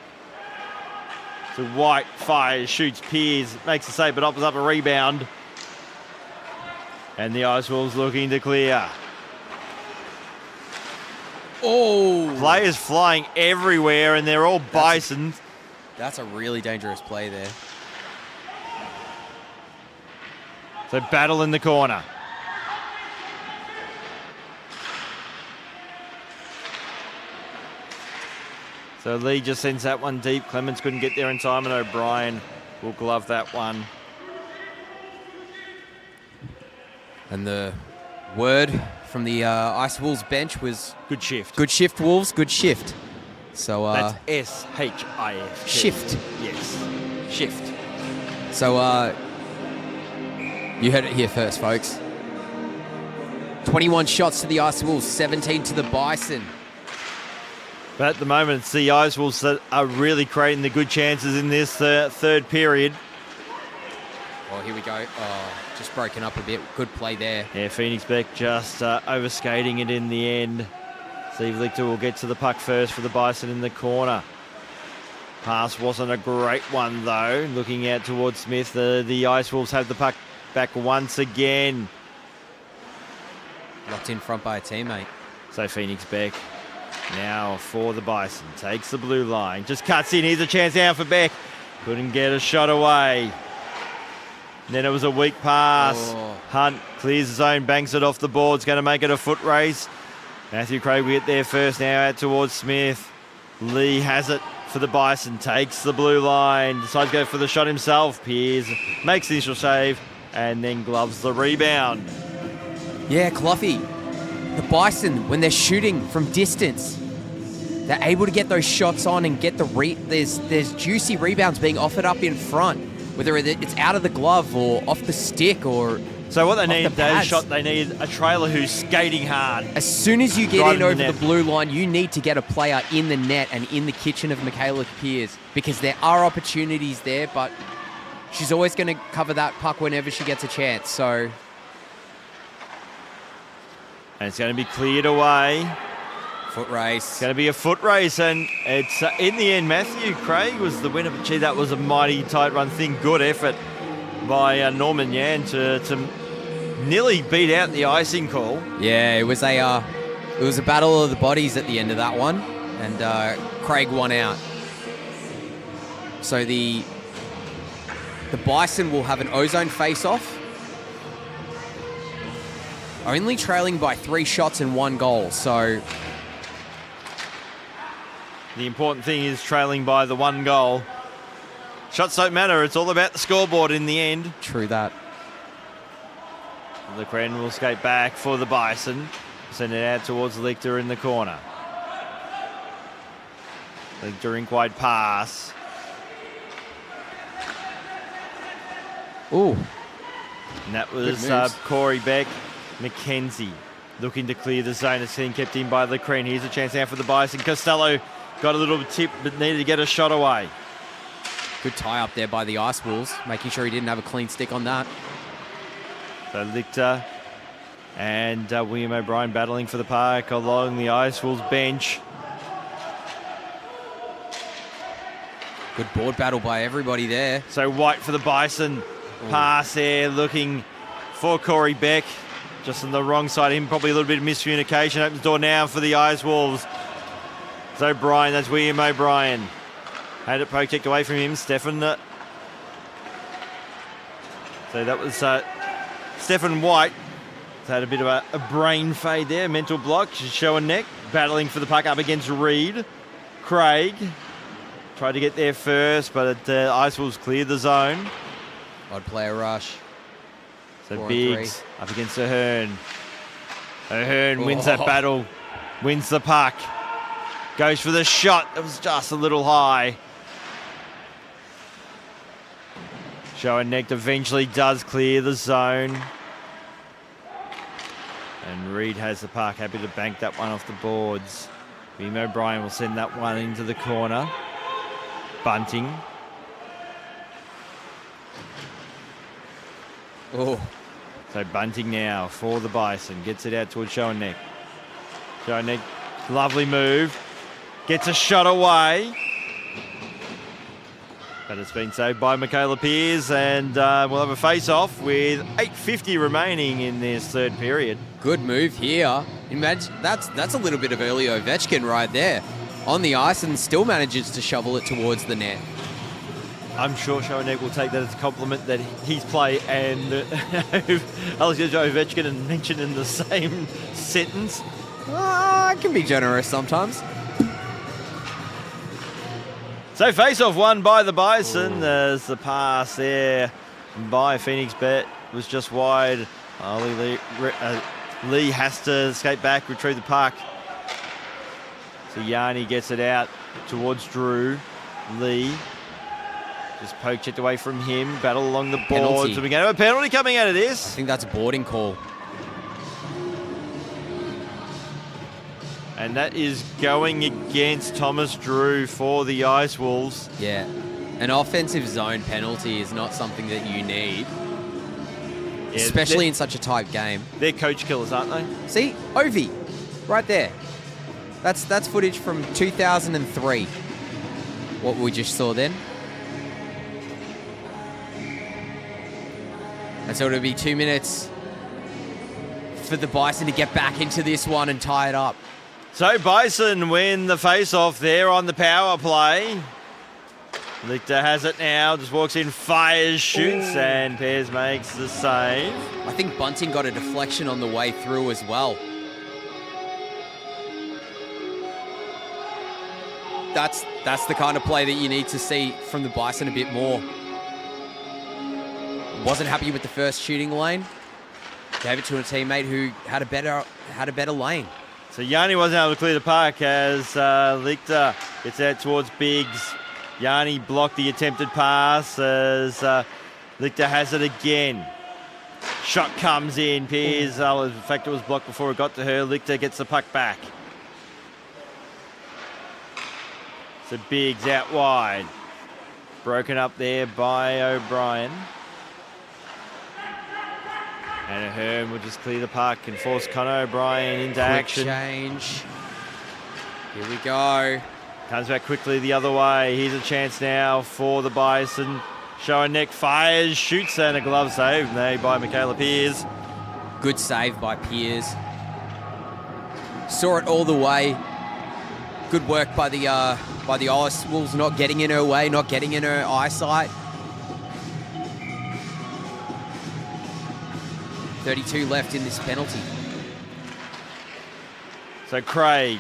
So White fires, shoots, Piers, makes a save, but offers up a rebound. And the Icewolves looking to clear. Oh! Players flying everywhere, and they're all Bison. That's a really dangerous play there. So battle in the corner. So Lee just sends that one deep. Clemens couldn't get there in time, and O'Brien will glove that one. And the word from the Ice Wolves bench was... Good shift. Good shift, Wolves. Good shift. So that's S-H-I-F. Shift. Yes. Shift. So you heard it here first, folks. 21 shots to the Ice Wolves, 17 to the Bison. But at the moment, it's the Icewolves that are really creating the good chances in this third period. Oh, here we go. Oh, just broken up a bit. Good play there. Yeah, Phoenix Beck just overskating it in the end. Steve Lichter will get to the puck first for the Bison in the corner. Pass wasn't a great one, though. Looking out towards Smith, the Icewolves have the puck back once again. Locked in front by a teammate. So Phoenix Beck now for the Bison. Takes the blue line. Just cuts in. Here's a chance now for Beck. Couldn't get a shot away. And then it was a weak pass. Oh. Hunt clears his own, banks it off the board. Going to make it a foot race. Matthew Craig will get there first now out towards Smith. Lee has it for the Bison. Takes the blue line. Decides to go for the shot himself. Piers makes the initial save and then gloves the rebound. Yeah, Cloughy. The Bison, when they're shooting from distance, they're able to get those shots on and get there's juicy rebounds being offered up in front, whether it's out of the glove or off the stick or so what they need, that shot, they need a trailer who's skating hard. As soon as you get in over the blue line, you need to get a player in the net and in the kitchen of Michaela Piers, because there are opportunities there, but she's always going to cover that puck whenever she gets a chance. So. And it's going to be cleared away. Foot race. It's going to be a foot race, and it's in the end, Matthew Craig was the winner. But gee, that was a mighty tight run thing. Good effort by Norman Yan to nearly beat out the icing call. Yeah, it was a battle of the bodies at the end of that one, and Craig won out. So the Bison will have an ozone face-off. Only trailing by 3 shots and 1 goal, so... The important thing is trailing by the 1 goal. Shots don't matter, it's all about the scoreboard in the end. True that. The Cran will skate back for the Bison. Send it out towards Lichter in the corner. Lichter in wide pass. Ooh. And that was Corey Beck. McKenzie looking to clear the zone. It's being kept in by Lecreen. Here's a chance now for the Bison. Costello got a little tip but needed to get a shot away. Good tie up there by the Ice Wolves, making sure he didn't have a clean stick on that. So Lichter and William O'Brien battling for the puck along the Ice Wolves bench. Good board battle by everybody there. So White for the Bison. Pass there looking for Corey Beck. just on the wrong side of him. Probably a little bit of miscommunication. Opens the door now for the Ice Wolves. It's O'Brien. That's William O'Brien. Had it poke checked away from him. Stefan. So that was Stefan White. Had a bit of a brain fade there. Mental block. Show and neck. Battling for the puck up against Reed. Craig. Tried to get there first, but Ice Wolves cleared the zone. Odd player rush. So Biggs up against Ahern. Ahern wins that battle. Wins the puck. Goes for the shot. It was just a little high. Schoeneck eventually does clear the zone. And Reed has the puck. Happy to bank that one off the boards. William O'Brien will send that one into the corner. Bunting. Oh. So Bunting now for the Bison. Gets it out towards Schoeneck. Schoeneck, lovely move. Gets a shot away. But it's been saved by Michaela Pearce, and we'll have a face-off with 8:50 remaining in this third period. Good move here. Imagine that's a little bit of early Ovechkin right there. On the ice and still manages to shovel it towards the net. I'm sure Schoeneck will take that as a compliment that his play and Alexander Ovechkin are mentioned in the same sentence. I can be generous sometimes. So face-off won by the Bison. There's the pass there by Phoenix Bet was just wide. Lee has to skate back, retrieve the puck. So Yanni gets it out towards Drew. Lee just poke checked away from him. Battle along the boards. So we get a penalty coming out of this. I think that's a boarding call. And that is going against Thomas Drew for the Ice Wolves. Yeah. An offensive zone penalty is not something that you need. Yeah, especially in such a tight game. They're coach killers, aren't they? See? Ovi. Right there. That's footage from 2003. What we just saw then. And so it'll be 2 minutes for the Bison to get back into this one and tie it up. So Bison win the face-off there on the power play. Lichter has it now, just walks in, fires, shoots, and Pearce makes the save. I think Bunting got a deflection on the way through as well. That's the kind of play that you need to see from the Bison a bit more. Wasn't happy with the first shooting lane. Gave it to a teammate who had a better lane. So Yanni wasn't able to clear the puck as Lichter gets out towards Biggs. Yanni blocked the attempted pass as Lichter has it again. Shot comes in. Pearce, in fact, it was blocked before it got to her. Lichter gets the puck back. So Biggs out wide. Broken up there by O'Brien. And Ahern will just clear the puck and force Connor O'Brien into action. Change. Here we go. Comes back quickly the other way. Here's a chance now for the Bison. Schoeneck fires, shoots, and a glove save made by Michaela Pearce. Good save by Pearce. Saw it all the way. Good work by the Ice Wolves, not getting in her way, not getting in her eyesight. 32 left in this penalty. So Craig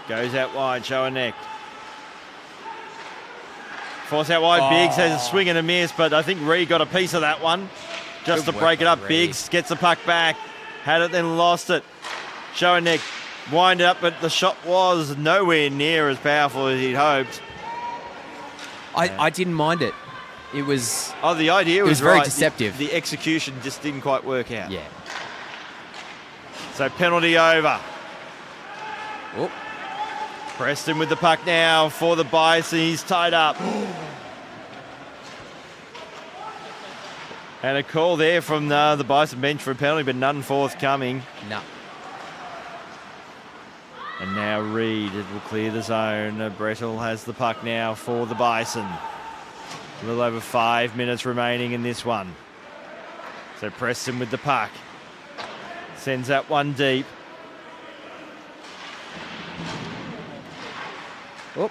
goes out wide, Schoeneck. Force out wide, Biggs has a swing and a miss, but I think Reed got a piece of that one. Just to break it up, Biggs gets the puck back. Had it, then lost it. Schoeneck wind it up, but the shot was nowhere near as powerful as he'd hoped. I didn't mind it. It was... Oh, the idea was very right. deceptive. The execution just didn't quite work out. Yeah. So penalty over. Oh. Preston with the puck now for the Bison. He's tied up. And a call there from the Bison bench for a penalty, but none forthcoming. No. And now Reed, it will clear the zone. Brettel has the puck now for the Bison. A little over 5 minutes remaining in this one. So Preston with the puck. Sends that one deep. Oop.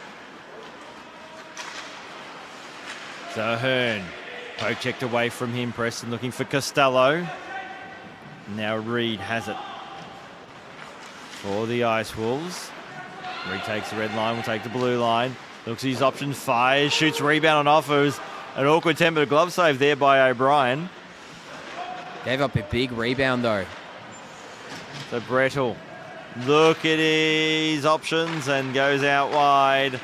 So Hearn, poke checked away from him. Preston looking for Costello. Now Reed has it for the Ice Wolves. Reed takes the red line, will take the blue line. Looks at his options, fires, shoots, rebound on offers. An awkward tempered glove save there by O'Brien. Gave up a big rebound though. So Brettle, look at his options and goes out wide.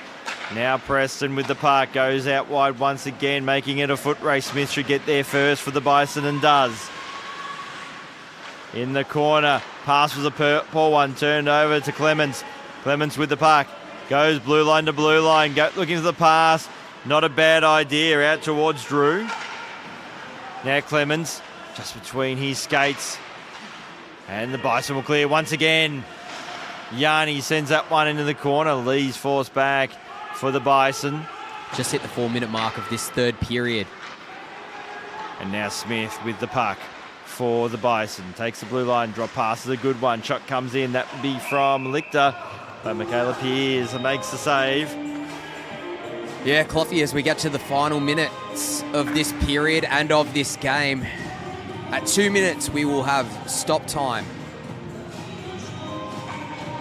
Now Preston with the puck, goes out wide once again, making it a foot race. Smith should get there first for the Bison and does. In the corner, pass was a poor one, turned over to Clements. Clements with the puck, goes blue line to blue line, looking for the pass. Not a bad idea, out towards Drew. Now Clements, just between his skates. And the Bison will clear once again. Yanni sends that one into the corner. Lee's forced back for the Bison. Just hit the 4-minute mark of this third period. And now Smith with the puck for the Bison. Takes the blue line, drop pass is a good one. Shot comes in, that would be from Lichter. But Michaela Pearce makes the save. Yeah, Cloughy, as we get to the final minutes of this period and of this game, at 2 minutes we will have stop time.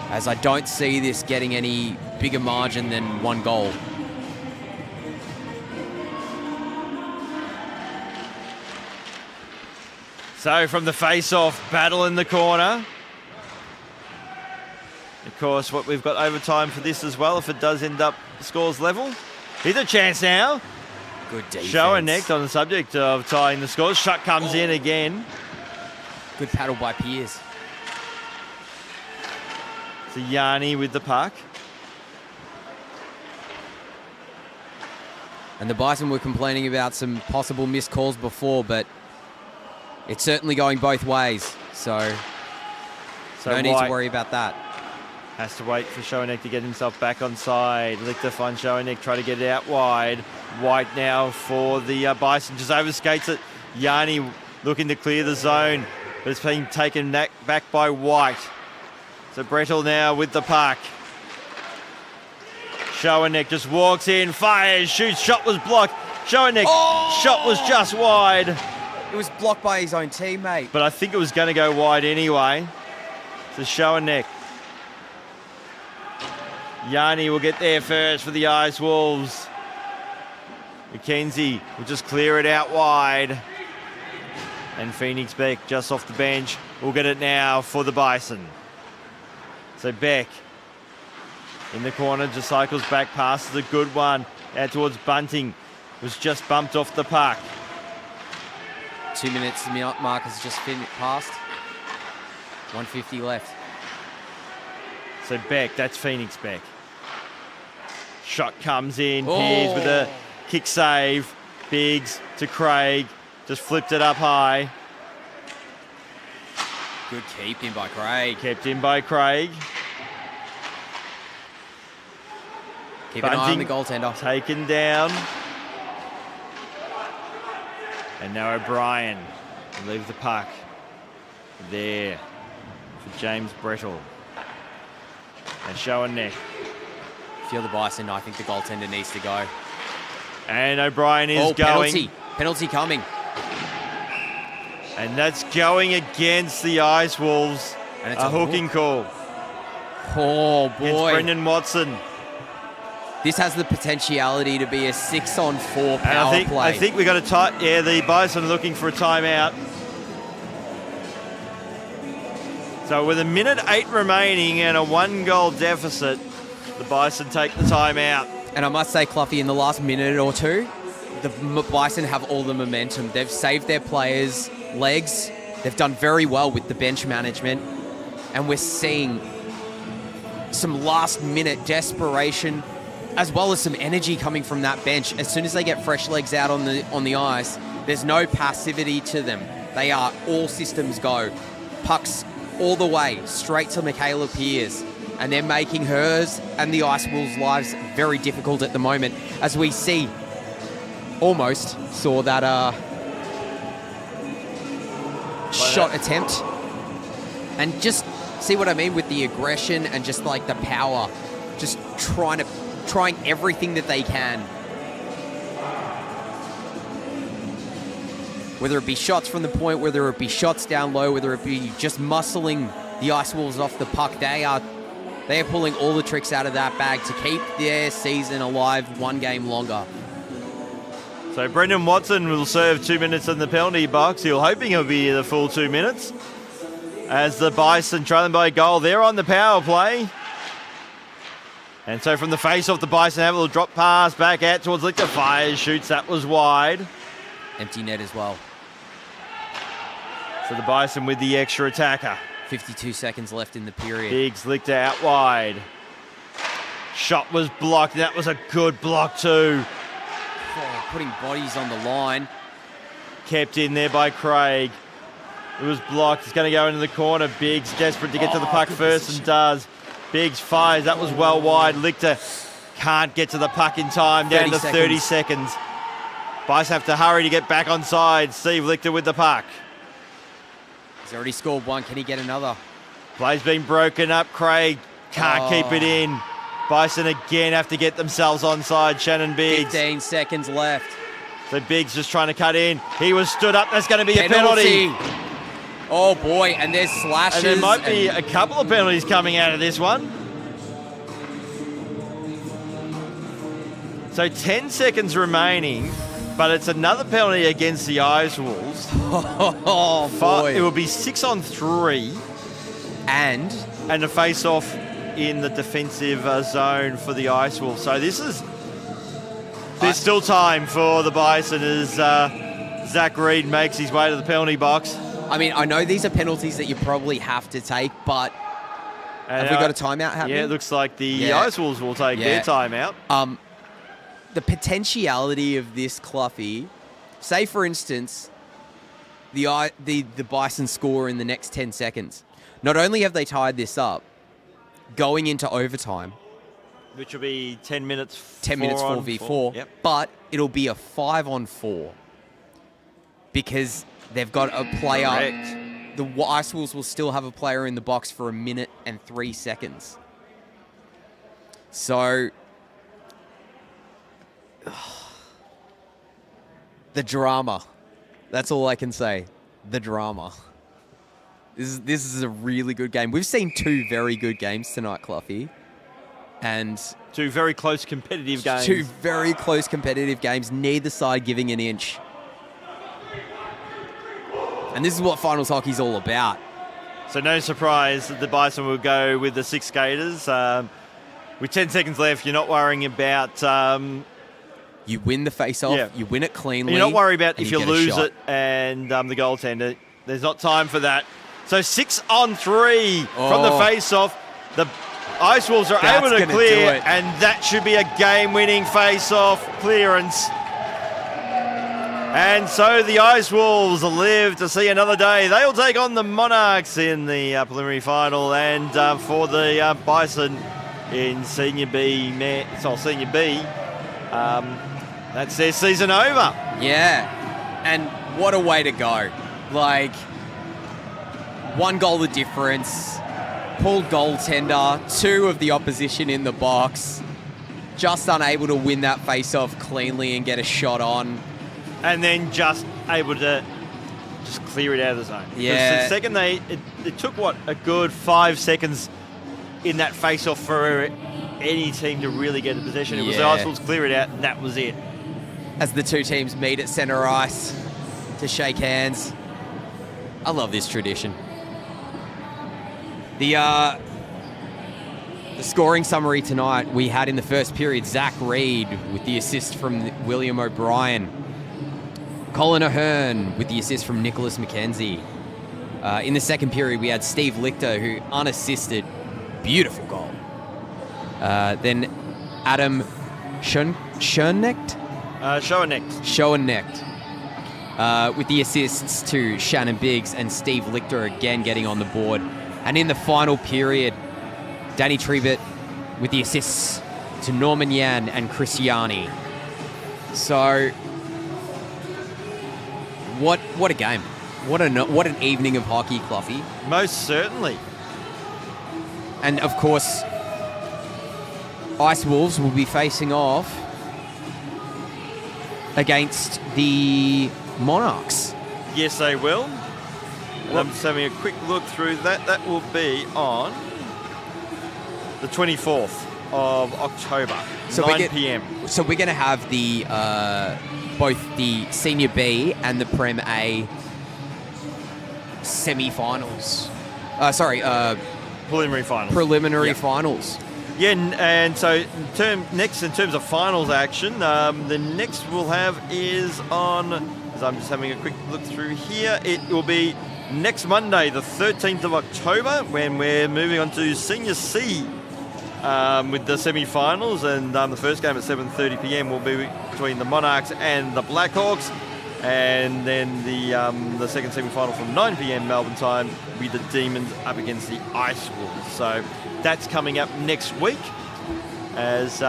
As I don't see this getting any bigger margin than 1 goal. So from the face-off, battle in the corner. Of course, what we've got overtime for this as well, if it does end up scores level. Here's a chance now. Good defense. Shower necked on the subject of tying the scores. Shot comes in again. Good paddle by Pearce. So Yanni with the puck. And the Bison were complaining about some possible missed calls before, but it's certainly going both ways. So no need to worry about that. Has to wait for Schoeneck to get himself back on side. Lichter finds Schoeneck, try to get it out wide. White now for the Bison, just overskates it. Yanni looking to clear the zone, but it's being taken back by White. So Brettle now with the puck. Schoeneck just walks in, fires, shoots, shot was blocked. Schoeneck, shot was just wide. It was blocked by his own teammate. But I think it was going to go wide anyway. So Schoeneck. Yanni will get there first for the Ice Wolves. McKenzie will just clear it out wide. And Phoenix Beck just off the bench will get it now for the Bison. So Beck in the corner just cycles back, passes a good one out towards Bunting. Was just bumped off the puck. 2 minutes, the mark has just passed. 1:50 left. So Beck, that's Phoenix Beck. Shot comes in, Pearce with a kick save. Biggs to Craig, just flipped it up high. Good keep in by Craig. Kept in by Craig. Keep an eye on the goaltender. Taken down. And now O'Brien will leave the puck there for James Brettle. And Schoeneck. If you're the Bison, I think the goaltender needs to go. And O'Brien is going. Penalty coming. And that's going against the Ice Wolves. And it's a hooking call. Oh, boy. Against Brendan Watson. This has the potentiality to be a 6-on-4 power play. I think we got a the Bison are looking for a timeout. So with 1:08 remaining and a 1-goal deficit, the Bison take the timeout. And I must say, Cloughy, in the last minute or two, the Bison have all the momentum. They've saved their players' legs. They've done very well with the bench management. And we're seeing some last-minute desperation as well as some energy coming from that bench. As soon as they get fresh legs out on the ice, there's no passivity to them. They are all systems go. Pucks all the way, straight to Michaela Pearce. And they're making hers and the Ice Wolves' lives very difficult at the moment. As we see, almost saw that shot attempt And just see what I mean with the aggression and just like the power, just trying everything that they can. Whether it be shots from the point, whether it be shots down low, whether it be just muscling the Ice Wolves off the puck, they are pulling all the tricks out of that bag to keep their season alive one game longer. So Brendan Watson will serve 2 minutes in the penalty box. He'll hoping he'll be the full 2 minutes. As the Bison trailing by a goal, they're on the power play. And so from the face-off, the Bison have a little drop pass back out towards Lichter. Fires, shoots, that was wide. Empty net as well. So the Bison with the extra attacker. 52 seconds left in the period. Biggs Lichter out wide. Shot was blocked. That was a good block too. Oh, putting bodies on the line. Kept in there by Craig. It was blocked. It's going to go into the corner. Biggs desperate to get to the puck first and does. Biggs fires. That was well wide. Lichter can't get to the puck in time. Down to 30 seconds. Bison have to hurry to get back on side. Steve Lichter with the puck. He's already scored one. Can he get another? Play's been broken up. Craig can't keep it in. Bison again have to get themselves onside. Shannon Biggs. 15 seconds left. So Biggs just trying to cut in. He was stood up. That's going to be a penalty. Oh boy, and there's slashes. And there might be a couple of penalties coming out of this one. So 10 seconds remaining, but it's another penalty against the Ice Wolves. Oh boy. It will be 6-on-3. And a face-off in the defensive zone for the Ice Wolves. So there's still time for the Bison as Zach Reed makes his way to the penalty box. I mean, I know these are penalties that you probably have to take, but have we got a timeout happening? Yeah, it looks like the Ice Wolves will take their timeout. The potentiality of this, Cluffy, say for instance, the Bison score in the next 10 seconds. Not only have they tied this up, going into overtime, which will be 10 minutes 4v4, yep. But it'll be a 5-on-4 because they've got a player. Correct. The Ice Wolves will still have a player in the box for 1 minute and 3 seconds. So the drama. That's all I can say. The drama. This is a really good game. We've seen two very good games tonight, Cluffy. And two very close competitive games. Two very close competitive games, neither side giving an inch. And this is what finals hockey's all about. So no surprise that the Bison will go with the 6 skaters. With 10 seconds left, you're not worrying about... you win the face-off, you win it cleanly. You're not worried about if you lose it and the goaltender. There's not time for that. So 6-on-3 from the face-off. The Ice Wolves are able to clear, and that should be a game-winning face-off clearance. And so the Ice Wolves live to see another day. They will take on the Monarchs in the preliminary final, and for the Bison in Senior B, that's their season over. Yeah, and what a way to go. Like, 1 goal the difference, pulled goaltender, 2 of the opposition in the box, just unable to win that face-off cleanly and get a shot on. And then just able to just clear it out of the zone. Yeah. The second it took, a good 5 seconds in that face-off for any team to really get a possession. It was the Ice Wolves clear it out, and that was it. As the two teams meet at centre ice to shake hands. I love this tradition. The scoring summary tonight, we had in the first period Zach Reed with the assist from William O'Brien. Colin Ahern with the assist from Nicholas McKenzie. In the second period, we had Steve Lichter, who unassisted, beautiful goal. Then Adam Schoenecht with the assists to Shannon Biggs and Steve Lichter again getting on the board. And in the final period, Danny Trebet with the assists to Norman Yan and Christiani. So, what a game. What an evening of hockey, Cloughie. Most certainly. And of course, Ice Wolves will be facing off against the Monarchs. Yes, they will. And I'm just having a quick look through that. That will be on the 24th of October, So 9 p.m. So we're going to have the both the Senior B and the Prem A semi-finals. Preliminary finals. Preliminary Yep. finals. Yeah, and so next in terms of finals action, the next we'll have is on, as I'm just having a quick look through here, it will be next Monday, the 13th of October, when we're moving on to Senior C with the semi-finals, and the first game at 7:30 p.m. will be between the Monarchs and the Blackhawks, and then the second semi-final from 9 p.m. Melbourne time with the Demons up against the Ice Wolves. So that's coming up next week, as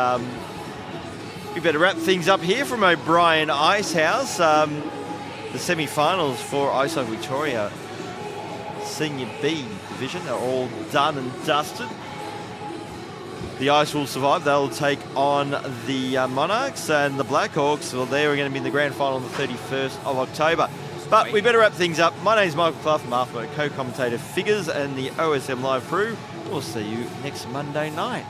we better wrap things up here from O'Brien Icehouse. The semi-finals for ISO Victoria Senior B division are all done and dusted. The Ice will survive. They'll take on the Monarchs, and the Blackhawks, well, they're going to be in the grand final on the 31st of October. But we better wrap things up. My name's Michael Clough from AFMO, co-commentator Figures and the OSM Live crew. We'll see you next Monday night.